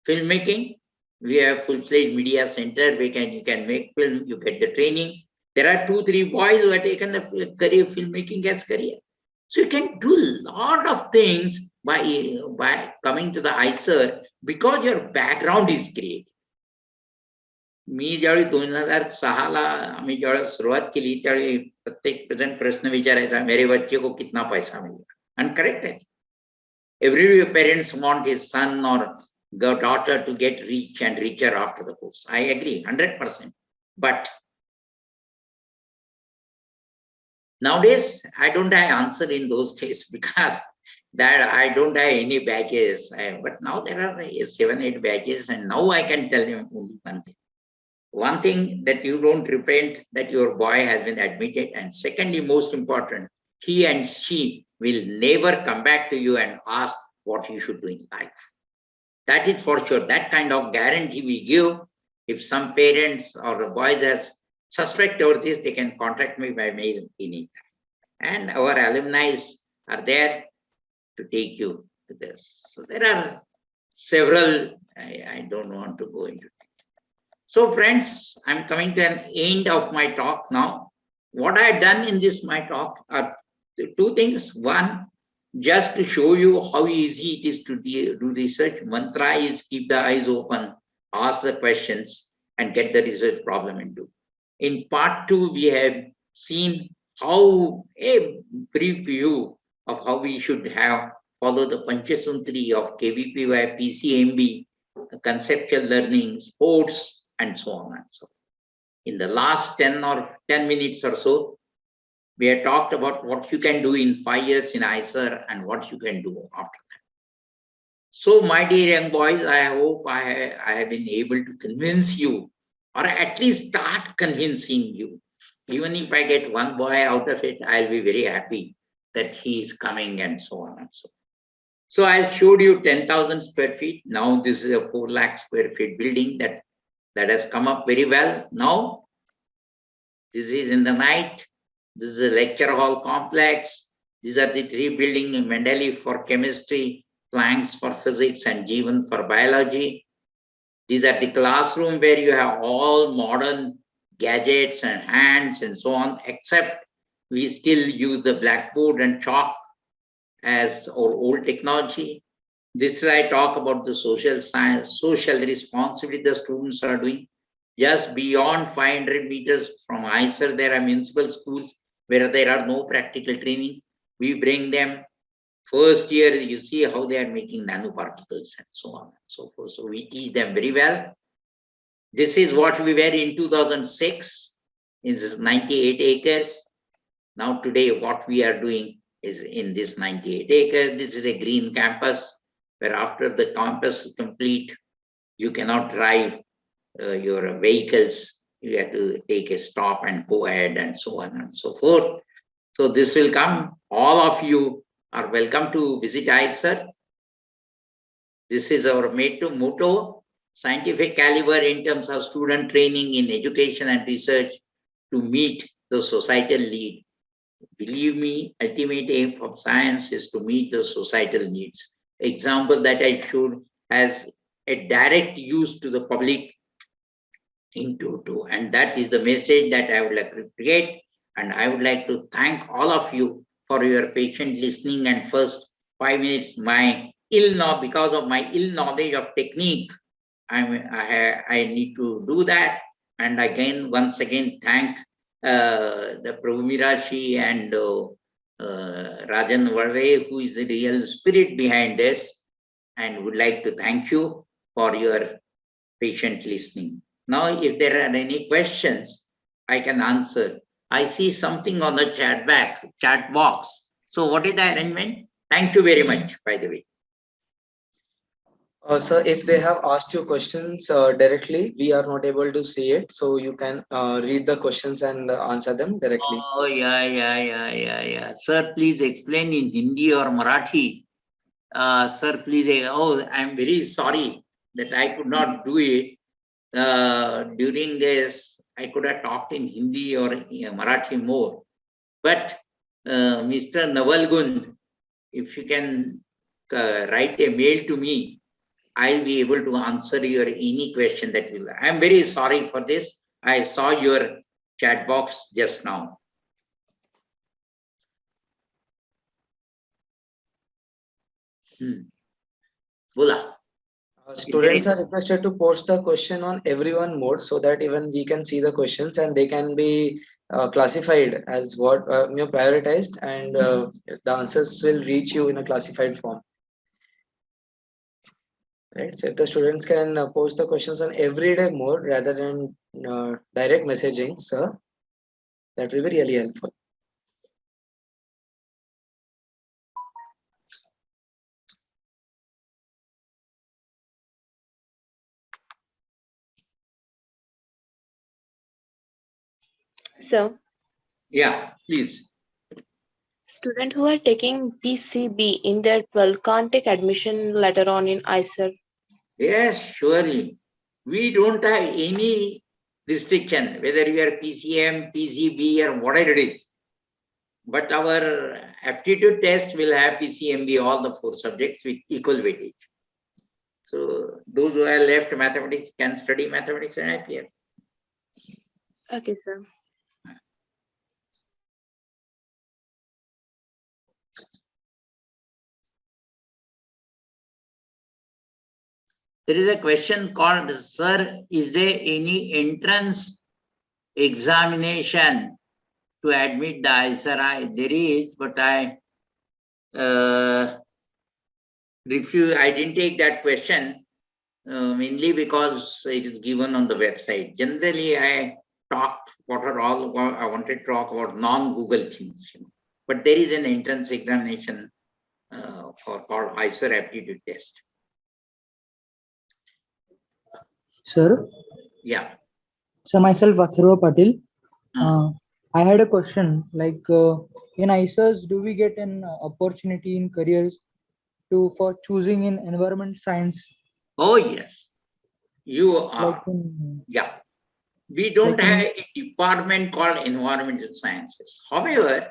Filmmaking, we have full-fledged media center. You can make film, you get the training. There are 2-3 boys who have taken the career filmmaking as career. So you can do a lot of things by coming to the IISER because your background is great. मी ज्यावेळी 2006ला आम्ही ज्यावेळेस सुरुवात केली त्यावेळी प्रत्येक present प्रश्न विचारायचा मेरे बच्चे को कितना पैसा मिलेगा आणि करेक्ट आहे every parents want his son और daughter to get rich and richer after the course. I agree 100%. But nowadays I don't have answer in those days because that I don't have any badges. But now there are 7-8 badges, and now I can tell you only one thing. One thing, that you don't repent that your boy has been admitted, and secondly, most important, he and she will never come back to you and ask what you should do in life. That is for sure. That kind of guarantee we give. If some parents or the boys has suspect over this, they can contact me by mail anytime. And our alumni are there to take you to this. So there are several, I don't want to go into it. So friends, I'm coming to an end of my talk now. What I have done in this my talk are 2 things. One, just to show you how easy it is to do research. Mantra is keep the eyes open, ask the questions, and get the research problem into. In part 2, we have seen how a brief view of how we should follow the Panchasuntri of KVPY, PCMB, conceptual learning, sports, and so on and so on. In the last 10 minutes or so, we have talked about what you can do in 5 years in IISER and what you can do after that. So my dear young boys, I hope I have been able to convince you, or at least start convincing you. Even if I get one boy out of it, I'll be very happy that he is coming and so on and so on. So I showed you 10,000 square feet. Now this is a 4 lakh square feet building that has come up very well. Now, this is in the night. This is a lecture hall complex. These are the 3 buildings in Mendeleev for chemistry, Planck's for physics, and Jeevan for biology. These are the classroom where you have all modern gadgets and hands and so on, except we still use the blackboard and chalk as our old technology. This is I talk about the social science, social responsibility the students are doing. Just beyond 500 meters from IISER, there are municipal schools where there are no practical trainings. We bring them first year, you see how they are making nanoparticles and so on and so forth. So we teach them very well. This is what we were in 2006. This is 98 acres. Now today what we are doing is in this 98 acres. This is a green campus where after the campus is complete, you cannot drive your vehicles. You have to take a stop and go ahead and so on and so forth. So this will come. All of you are welcome to visit IISER. This is our motto, scientific caliber in terms of student training in education and research to meet the societal need. Believe me, ultimate aim of science is to meet the societal needs. Example that I showed has a direct use to the public in toto, and that is the message that I would like to create. And I would like to thank all of you for your patient listening. And first 5 minutes, because of my ill knowledge of technique, I need to do that. And again, once again, thank the Prabhu Mirashi and Rajan Varve, who is the real spirit behind this, and would like to thank you for your patient listening. Now, if there are any questions, I can answer. I see something on the chat box. So what is the arrangement? Thank you very much, by the way. Sir, if they have asked you questions directly, we are not able to see it. So you can read the questions and answer them directly. Oh, yeah. Sir, please explain in Hindi or Marathi. Sir, please. Oh, I'm very sorry that I could not do it. During this, I could have talked in Hindi or Marathi more. But Mr. Navalgund, if you can write a mail to me, I'll be able to answer your any question that will. I'm very sorry for this. I saw your chat box just now. Bola. Students are requested to post the question on everyone mode so that even we can see the questions and they can be classified as what prioritized, and the answers will reach you in a classified form. Right. So if the students can post the questions on everyday mode rather than direct messaging, sir, that will be really helpful. So, yeah, please. Students who are taking PCB in their 12th can't take admission later on in IISER. Yes, surely. We don't have any restriction, whether you are PCM, PCB, or whatever it is. But our aptitude test will have PCMB, all the 4 subjects with equal weightage. So those who are left mathematics can study mathematics and appear. Okay, sir. There is a question called, sir, is there any entrance examination to admit the IISER? There is, but I refuse. I didn't take that question mainly because it is given on the website. Generally, I talked what are all I wanted to talk about non-Google things, but there is an entrance examination called IISER aptitude test. Sir? Yeah. So myself, Athurva Patil. I had a question, like in IISERs, do we get an opportunity in careers for choosing in environment science? Oh, yes. You are. Like in, yeah. We don't like have a department called environmental sciences. However,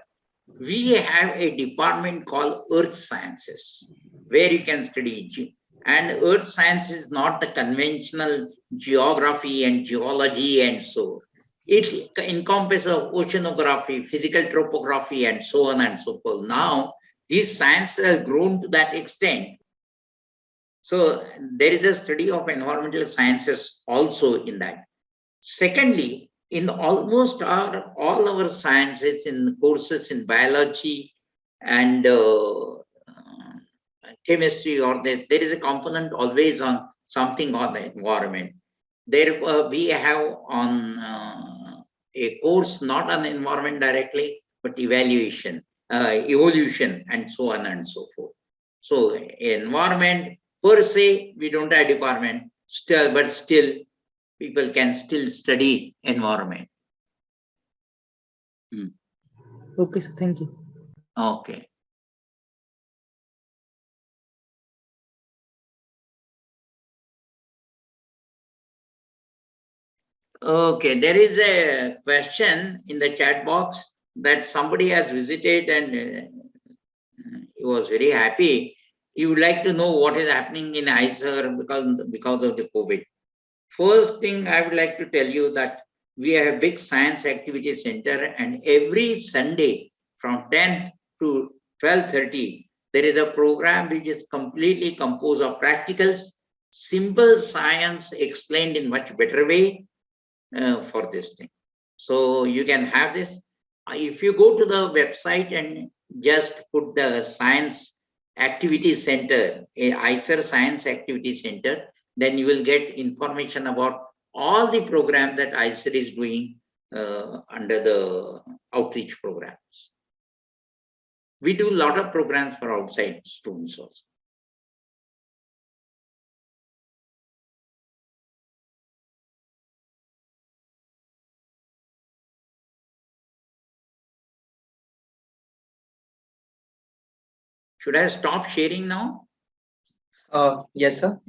we have a department called earth sciences, where you can study. And earth science is not the conventional geography and geology and so. It encompasses oceanography, physical topography, and so on and so forth. Now, these sciences have grown to that extent. So there is a study of environmental sciences also in that. Secondly, in almost all our sciences, in courses in biology, and chemistry, or there is a component always on something on the environment. There we have on a course not on environment directly, but evaluation, evolution, and so on and so forth. So environment per se, we don't have department still, but still people can still study environment. Okay, sir. Thank you. Okay. Okay, there is a question in the chat box that somebody has visited and he was very happy. He would like to know what is happening in IISER because of the COVID. First thing I would like to tell you that we have a big science activity center, and every Sunday from 10 to 12:30, there is a program which is completely composed of practicals, simple science explained in much better way for this thing. So you can have this. If you go to the website and just put the science activity center, a IISER science activity center, then you will get information about all the programs that IISER is doing under the outreach programs. We do a lot of programs for outside students also. Should I stop sharing now? Yes, sir.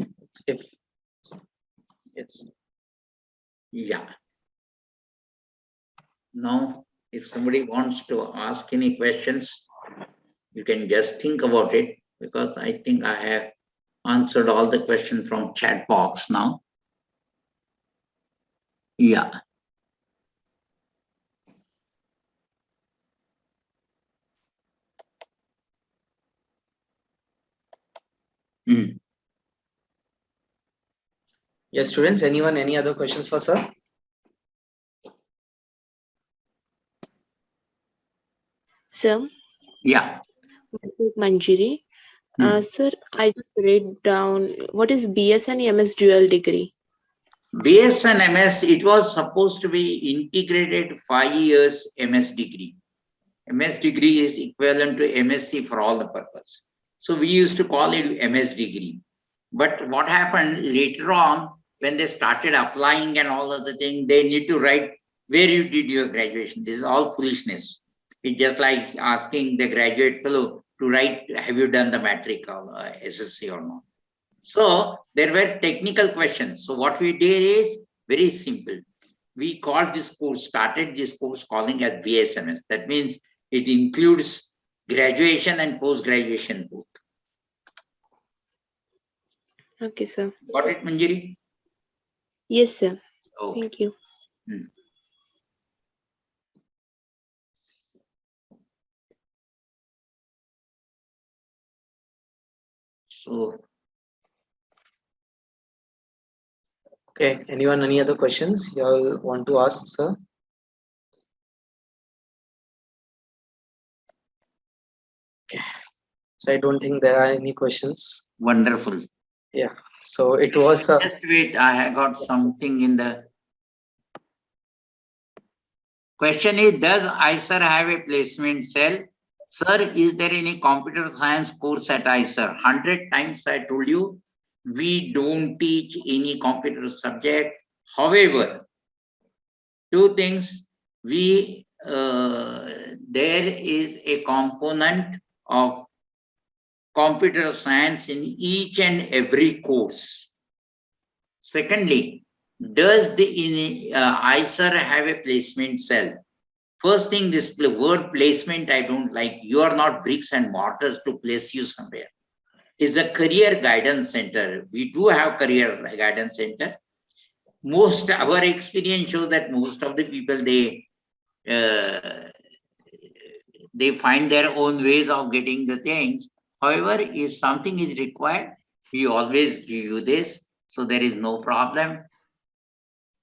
If yes. Yeah. Now, if somebody wants to ask any questions, you can just think about it, because I think I have answered all the questions from chat box now. Yeah. Mm. Yes, students, anyone, any other questions for sir? Sir, Yeah. Mr. Manjiri. Hmm. Sir, I just read down what is BS and MS dual degree. BS and MS, it was supposed to be integrated 5 years MS degree. MS degree is equivalent to MSc for all the purpose. So we used to call it MS degree. But what happened later on, when they started applying and all other things, they need to write where you did your graduation. This is all foolishness. It's just like asking the graduate fellow to write, have you done the matric or SSC or not? So there were technical questions. So what we did is very simple. We called this course, started this course calling as BSMS. That means it includes graduation and post-graduation both. Okay, sir. Got it, Manjiri? Yes, sir. Okay. Thank you. So, Okay, anyone, any other questions you all want to ask, sir? Okay, so I don't think there are any questions. wonderful. Yeah, so it was Just wait, I have got something in the question is, does IISER have a placement cell? Sir, is there any computer science course at IISER? 100 times I told you, we don't teach any computer subject. However, two things, there is a component of computer science in each and every course. Secondly, does the IISER have a placement cell? First thing, this word placement I don't like. You are not bricks and mortars to place you somewhere. It's a career guidance center. We do have career guidance center. Our experience shows that most of the people, they find their own ways of getting the things. However, if something is required, we always give you this, so there is no problem.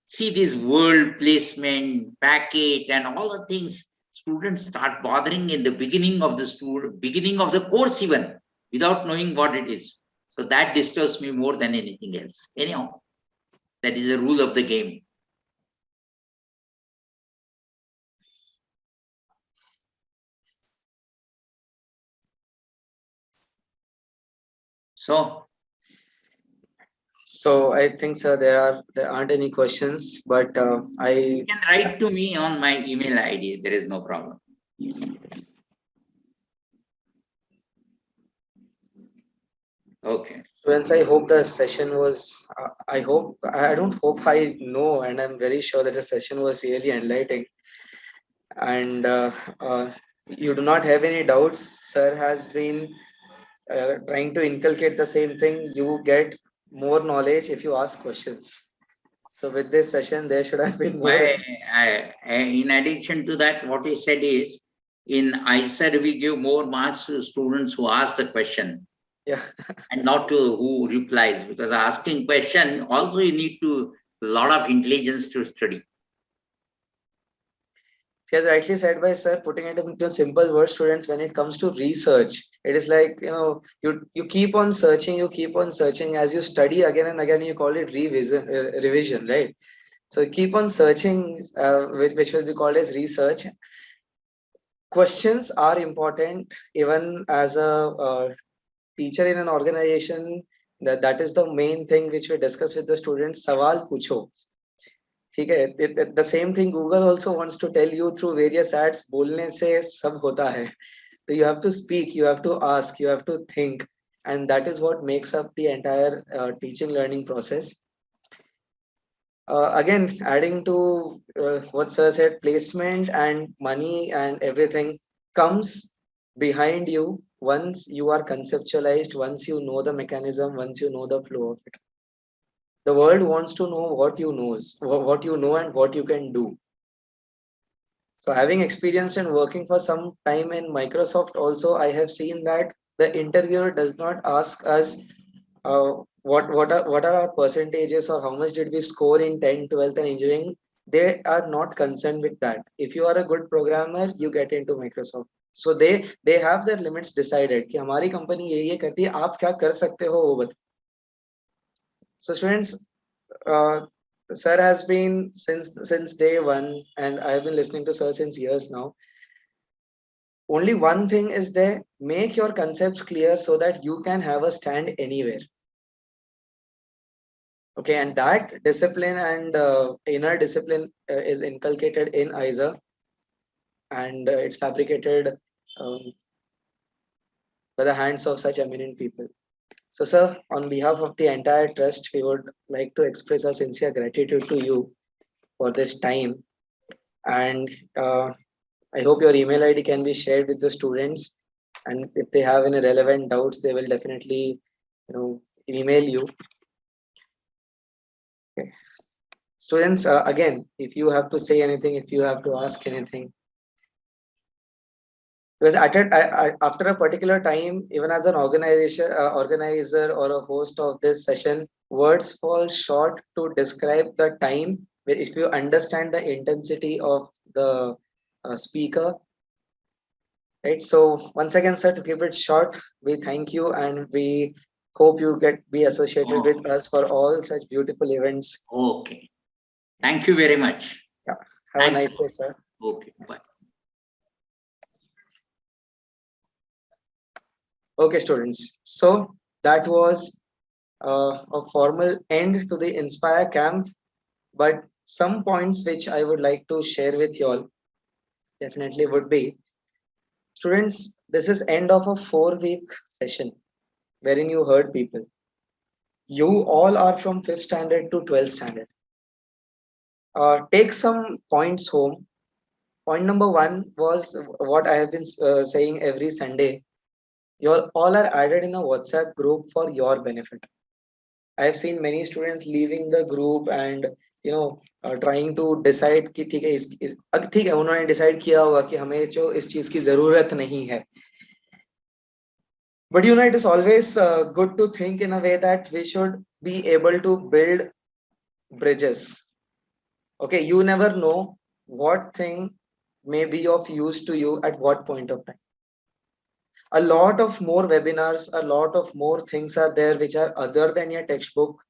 See this world placement, packet, and all the things, students start bothering in the beginning of the course even, without knowing what it is. So that disturbs me more than anything else. Anyhow, that is a rule of the game. So I think, sir, there aren't any questions, but you can write to me on my email ID. There is no problem. Okay. Students, I hope the session was, I don't hope, I know, and I'm very sure that the session was really enlightening. And you do not have any doubts. Sir has been trying to inculcate the same thing. You get more knowledge if you ask questions. So with this session, there should have been more. In addition to that, what he said is, in ISER, we give more marks to students who ask the question. Yeah. And not to who replies, because asking question also you need to a lot of intelligence to study. As rightly said by sir, putting it into simple words, students, when it comes to research, it is like, you keep on searching, as you study again and again, you call it revision, right? So you keep on searching, which will be called as research. Questions are important, even as a teacher in an organization. That is the main thing which we discuss with the students. Sawal pucho. The same thing Google also wants to tell you through various ads. बोलने से सब होता है. So you have to speak, you have to ask, you have to think, and that is what makes up the entire teaching learning process. Again, adding to what sir said, placement and money and everything comes behind you once you are conceptualized, once you know the mechanism, once you know the flow of it. The world wants to know what you know and what you can do. So having experienced and working for some time in Microsoft also, I have seen that the interviewer does not ask us what are our percentages or how much did we score in 10th, 12th and engineering. They are not concerned with that. If you are a good programmer, you get into Microsoft. So they have their limits decided कि हमारी company ये करती है, आप क्या कर सकते हो वो बताओ. So students, sir has been since day one, and I have been listening to sir since years now. Only one thing is there: make your concepts clear so that you can have a stand anywhere. Okay, and that discipline and inner discipline is inculcated in ISER, and it's fabricated um, by the hands of such eminent people. So, sir, on behalf of the entire trust, we would like to express our sincere gratitude to you for this time. And I hope your email ID can be shared with the students. And if they have any relevant doubts, they will definitely, email you. Okay. Students, again, if you have to say anything, if you have to ask anything, because after a particular time, even as an organizer or a host of this session, words fall short to describe the time. If you understand the intensity of the speaker, right? So once again, sir, to keep it short, we thank you and we hope you be associated with us for all such beautiful events. Okay. Thank you very much. Yeah. Have Thanks. a nice day, sir. Okay. Bye. Okay, students. So that was a formal end to the Inspire camp, but some points which I would like to share with you all definitely would be, students, this is end of a 4-week session wherein you heard people. You all are from 5th standard to 12th standard. Take some points home. Point number 1 was what I have been saying every Sunday. You all are added in a WhatsApp group for your benefit. I have seen many students leaving the group and trying to decide कि ठीक है उन्होंने decide किया होगा कि हमें जो इस चीज की जरूरत नहीं है. But it is always good to think in a way that we should be able to build bridges. Okay, you never know what thing may be of use to you at what point of time. A lot of more webinars, a lot of more things are there which are other than your textbook,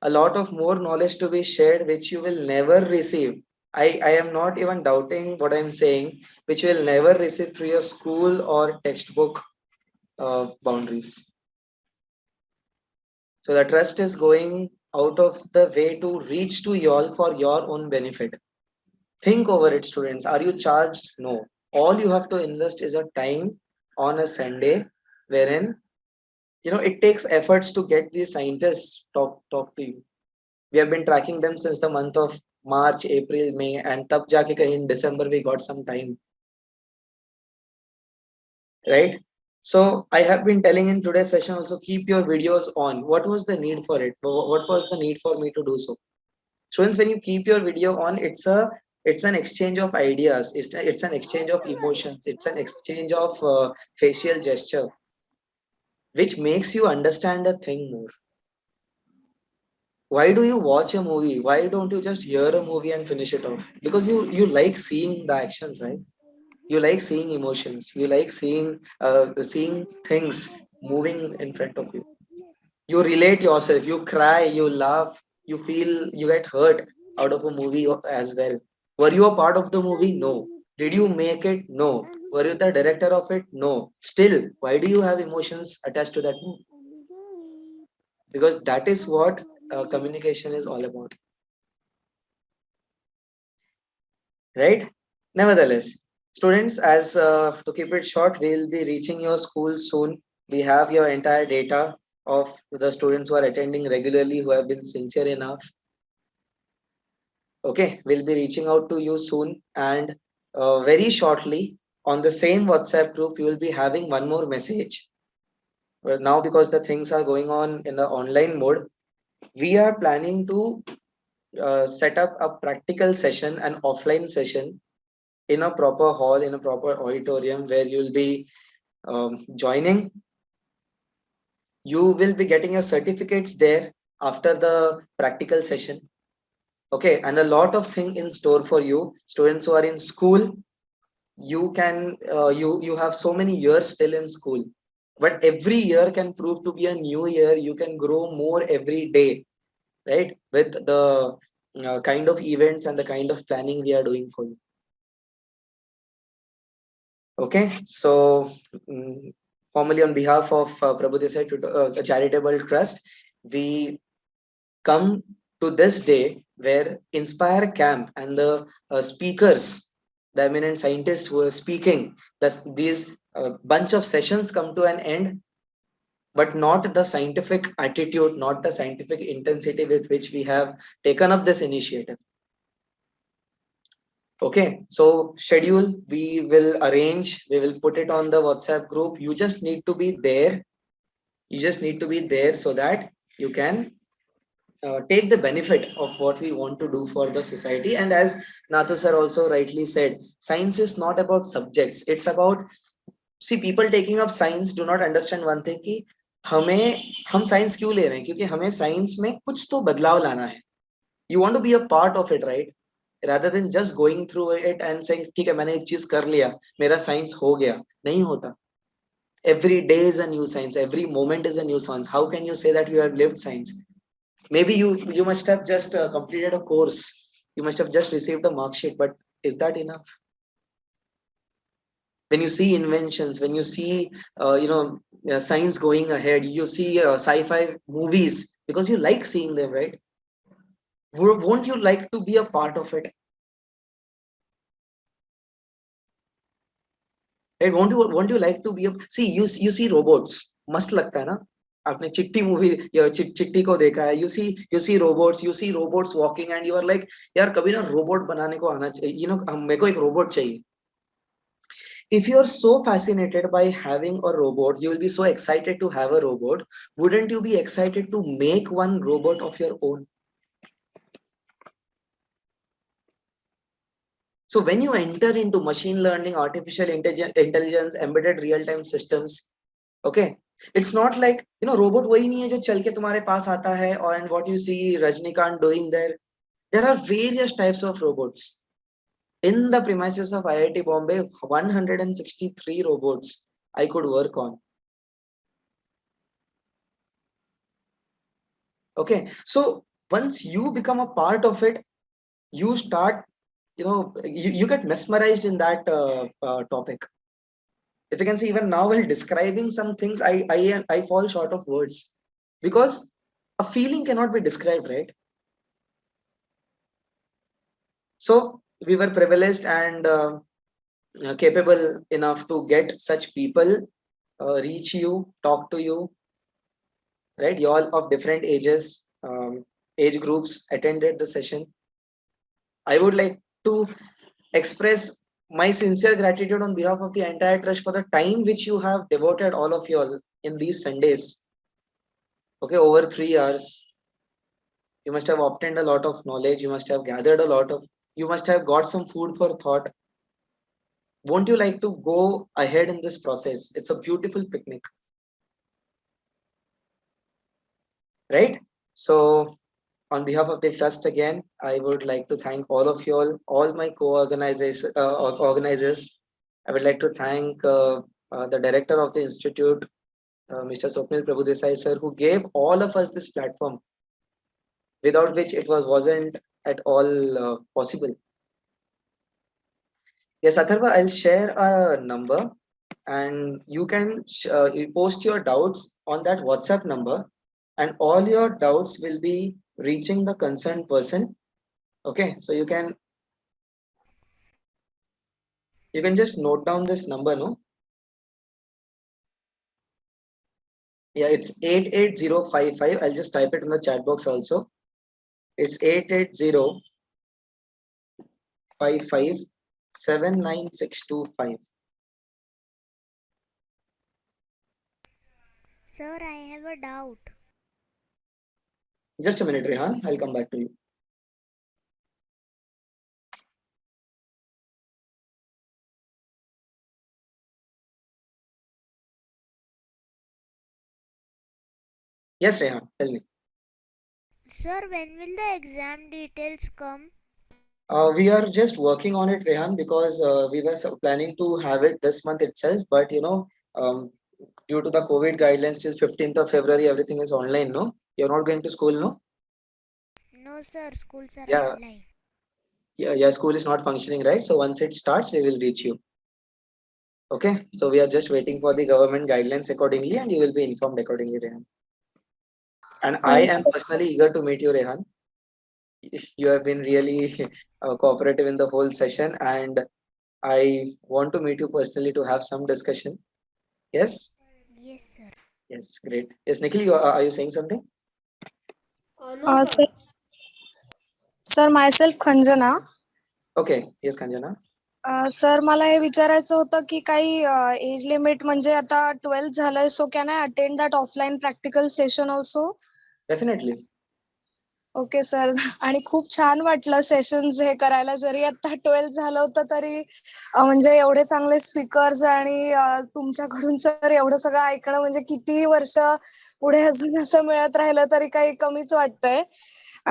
a lot of more knowledge to be shared which you will never receive. I am not even doubting what I'm saying, which you will never receive through your school or textbook boundaries. So the trust is going out of the way to reach to you all for your own benefit. Think over it, students. Are you charged? No. All you have to invest is a time on a Sunday wherein it takes efforts to get these scientists talk to you. We have been tracking them since the month of March, April, May, and tab jaake kahin in December we got some time, right? So I have been telling in today's session also, keep your videos on. What was the need for it? What was the need for me to do so? Students, when you keep your video on, it's an exchange of ideas. It's an exchange of emotions. It's an exchange of facial gesture, which makes you understand a thing more. Why do you watch a movie? Why don't you just hear a movie and finish it off? Because you like seeing the actions, right? You like seeing emotions. You like seeing things moving in front of you. You relate yourself. You cry. You laugh. You feel. You get hurt out of a movie as well. Were you a part of the movie? No. Did you make it? No. Were you the director of it? No. Still, why do you have emotions attached to that movie? Because that is what communication is all about, right? Nevertheless, students, as to keep it short, we'll be reaching your school soon. We have your entire data of the students who are attending regularly, who have been sincere enough. Okay, we'll be reaching out to you soon, and very shortly on the same WhatsApp group, you will be having one more message. Well, now because the things are going on in the online mode, we are planning to set up a practical session, an offline session in a proper hall, in a proper auditorium where you'll be joining. You will be getting your certificates there after the practical session. Okay, and a lot of thing in store for you. Students who are in school, you can you have so many years still in school, but every year can prove to be a new year. You can grow more every day, right? With the kind of events and the kind of planning we are doing for you. Okay, so formally on behalf of Prabhu Desai Charitable Trust, we come to this day where Inspire Camp and the speakers, the eminent scientists who are speaking, these bunch of sessions come to an end, but not the scientific attitude, not the scientific intensity with which we have taken up this initiative. Okay, so schedule we will arrange, we will put it on the WhatsApp group. You just need to be there. You just need to be there so that you can take the benefit of what we want to do for the society. And as Nathu sir also rightly said, science is not about subjects. It's about, see, people taking up science do not understand one thing कि हम science क्यों ले रहे हैं, क्योंकि हमें science में कुछ तो बदलाव लाना है. You want to be a part of it, right? Rather than just going through it and saying ठीक है मैंने एक चीज कर लिया, मेरा साइंस हो गया. नहीं होता. Every day is a new science, every moment is a new science. How can you say that you have lived science? Maybe you must have just completed a course, you must have just received a mark sheet, but is that enough? When you see inventions, when you see science going ahead, you see sci-fi movies because you like seeing them, right? Won't you like to be a part of it? Right? Won't you like to be a, see, you see robots, मस्त लगता है ना. आपने चिट्टी movie या चिट्टी को देखा है. You see robots walking and you are like, यार कभी ना रोबोट बनाने को आना चाहिए, मेरे को एक रोबोट चाहिए. If you are so fascinated by having a robot, you will be so excited to have a robot. Wouldn't you be excited to make one robot of your own? So when you enter into machine learning, artificial intelligence, embedded real-time systems, okay, it's not like, robot वही नहीं है जो चल के तुम्हारे पास आता है, or and what you see Rajnikant doing there. There are various types of robots. in the premises of IIT Bombay, 163 robots I could work on. Okay, so once you become a part of it, you start, you get mesmerized in that topic. If you can see, even now while describing some things, I fall short of words, because a feeling cannot be described, right? So we were privileged and capable enough to get such people reach you, talk to you, right? You all of different ages, age groups attended the session. I would like to express my sincere gratitude on behalf of the entire trust for the time which you have devoted, all of you all, in these Sundays. Okay, over 3 hours. You must have obtained a lot of knowledge. You must have gathered a lot of, you must have got some food for thought. Won't you like to go ahead in this process? It's a beautiful picnic, right? So on behalf of the trust again, I would like to thank all of you all my co-organizers. Organizers. I would like to thank the director of the institute, Mr. Swapnil Prabhudesai sir, who gave all of us this platform, without which it wasn't at all possible. Yes, Atharva, I'll share a number, and you can you post your doubts on that WhatsApp number, and all your doubts will be reaching the concerned person. Okay, so you can just note down this number, no? Yeah, it's 88055. I'll just type it in the chat box also. It's 88055 79625. Sir, I have a doubt. Just a minute, Rehan. I'll come back to you. Yes, Rehan, tell me. Sir, when will the exam details come? We are just working on it, Rehan, because we were planning to have it this month itself, but due to the COVID guidelines till 15th of February, everything is online, no? You're not going to school, no? No, sir, schools are Yeah, online. yeah, school is not functioning, right? So once it starts, we will reach you. Okay, so we are just waiting for the government guidelines accordingly, and you will be informed accordingly, Rehan. And I am personally eager to meet you, Rehan. You have been really cooperative in the whole session, and I want to meet you personally to have some discussion. Yes? Yes, sir. Yes, great. Yes, Nikhil, are you saying something? No, sir, myself Khanjana. Okay, yes, Kanjana. Sir मला हे विचारायचं होतं की काही age limit म्हणजे आता 12th झालंय so can I attend that offline practical session also Definitely. Okay sir आणि खूप छान वाटलं सेशन्स हे करायला जरी आता 12th झालं होतं तरी म्हणजे एवढे चांगले स्पीकर्स आणि तुमच्याकडून सर एवढं सगळं ऐकणं म्हणजे किती वर्ष पुढे अजून असं मिळत राहिलं तरी काही कमीच वाटतंय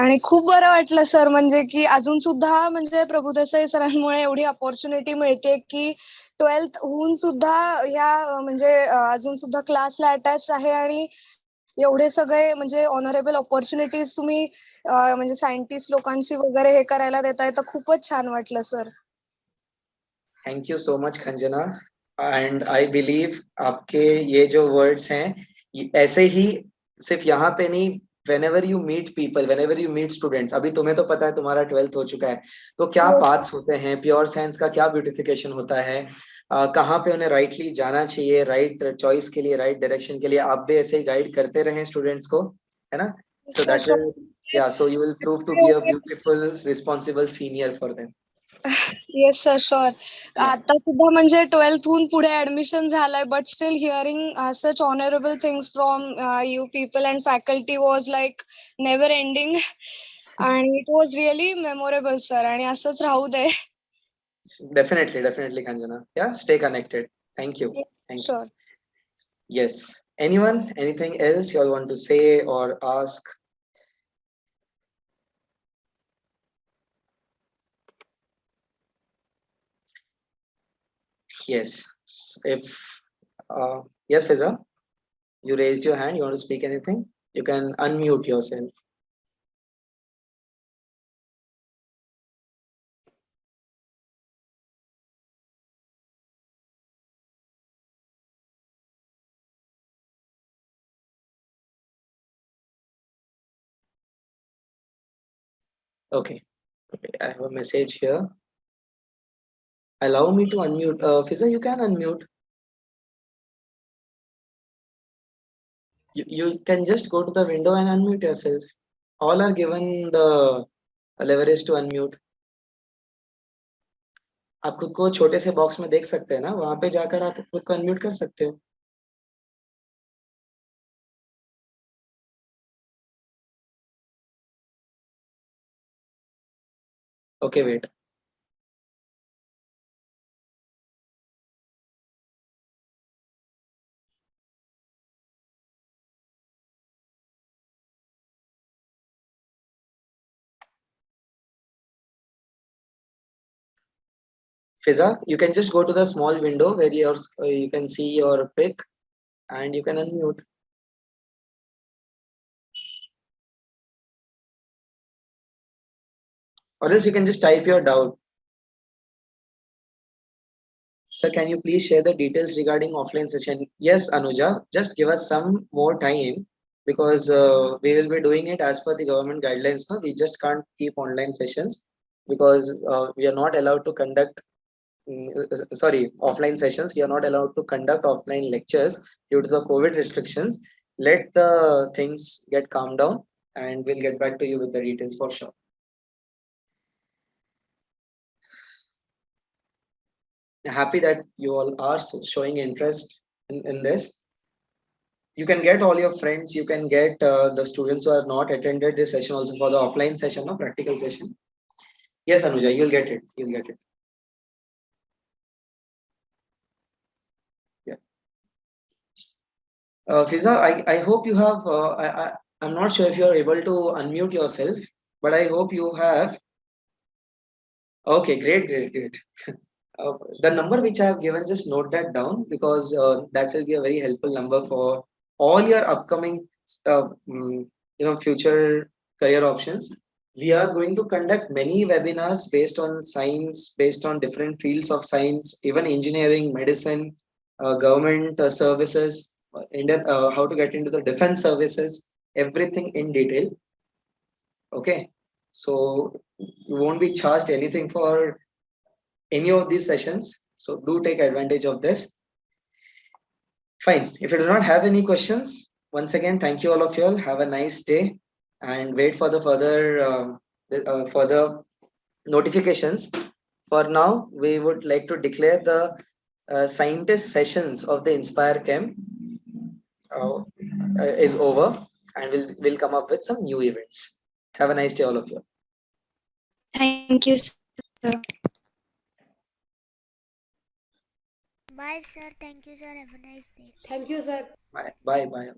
आणि खूप बरं वाटलं सर म्हणजे की अजून सुद्धा म्हणजे प्रभुदेसाई सरांमुळे एवढी अपॉर्च्युनिटी मिळते की 12th होऊन सुद्धा ह्या म्हणजे अजून सुद्धा क्लासला अटॅच आहे आणि एवढे सगळे म्हणजे ऑनरेबल अपॉर्च्युनिटीज तुम्ही म्हणजे सायंटिस्ट लोकांशी वगैरे हे करायला देताय तर खूपच छान वाटलं sir Thank you so much, Kanjana. And I believe आपके ये जो words हैं, ऐसे ही सिर्फ यहाँ पे नहीं, whenever you meet people, whenever you meet students, अभी तुम्हें तो पता है तुम्हारा 12th हो चुका है, तो क्या Yes. paths होते हैं, प्योर साइंस का क्या ब्यूटिफिकेशन होता है, कहाँ पे उन्हें राइटली जाना चाहिए, राइट चॉइस के लिए, राइट डायरेक्शन के लिए, आप भी ऐसे ही गाइड करते रहें स्टूडेंट्स को, है ना? So that will, yeah, so you will prove to be a beautiful, responsible senior for them. Yes sir sure Yeah. आता सुद्धा म्हणजे 12th हून पुढे ऍडमिशन झालंय but still hearing such honourable things from you people and faculty was like never ending आणि it was really memorable sir आणि असंच राहू दे Definitely, Kanjana. Yeah, stay connected. Thank you. Thank you. Sure Yes. Anyone, anything else you all want to say or ask? Yes. If yes, Fiza, you raised your hand. You want to speak anything? You can unmute yourself. Okay. Okay. I have a message here. Allow me to unmute. Fiza, you can unmute. You can just go to the window and unmute yourself. All are given the leverage to unmute. आप खुद को छोटे से box में देख सकते हैं ना, वहां पे जाकर आप खुद को अनम्यूट कर सकते हो. Okay, wait. Fiza, you can just go to the small window where you can see your pic and you can unmute. Or else you can just type your doubt. Sir, can you please share the details regarding offline session? Yes, Anuja, just give us some more time because we will be doing it as per the government guidelines. No, we just can't keep online sessions because we are not allowed to conduct offline sessions. We are not allowed to conduct offline lectures due to the COVID restrictions. Let the things get calmed down and we'll get back to you with the details for sure. Happy that you all are showing interest in this. You can get all your friends, you can get the students who have not attended this session also for the offline session or practical session. Yes, Anuja, you'll get it. You'll get it. Yeah. Fiza, I hope you have, I'm not sure if you're able to unmute yourself, but I hope you have. Okay, great, great, great. The number which I have given, just note that down because that will be a very helpful number for all your upcoming, future career options. We are going to conduct many webinars based on science, based on different fields of science, even engineering, medicine, government services, Indian, how to get into the defense services, everything in detail. Okay, so you won't be charged anything for any of these sessions. So do take advantage of this. Fine. If you do not have any questions, once again, thank you all of you all. Have a nice day and wait for the further notifications. For now, we would like to declare the scientist sessions of the Inspire Camp is over and we'll come up with some new events. Have a nice day, all of you. Thank you, sir. Bye, sir. Thank you, sir. Have a nice day. Thank you, sir. Bye. Bye. Bye.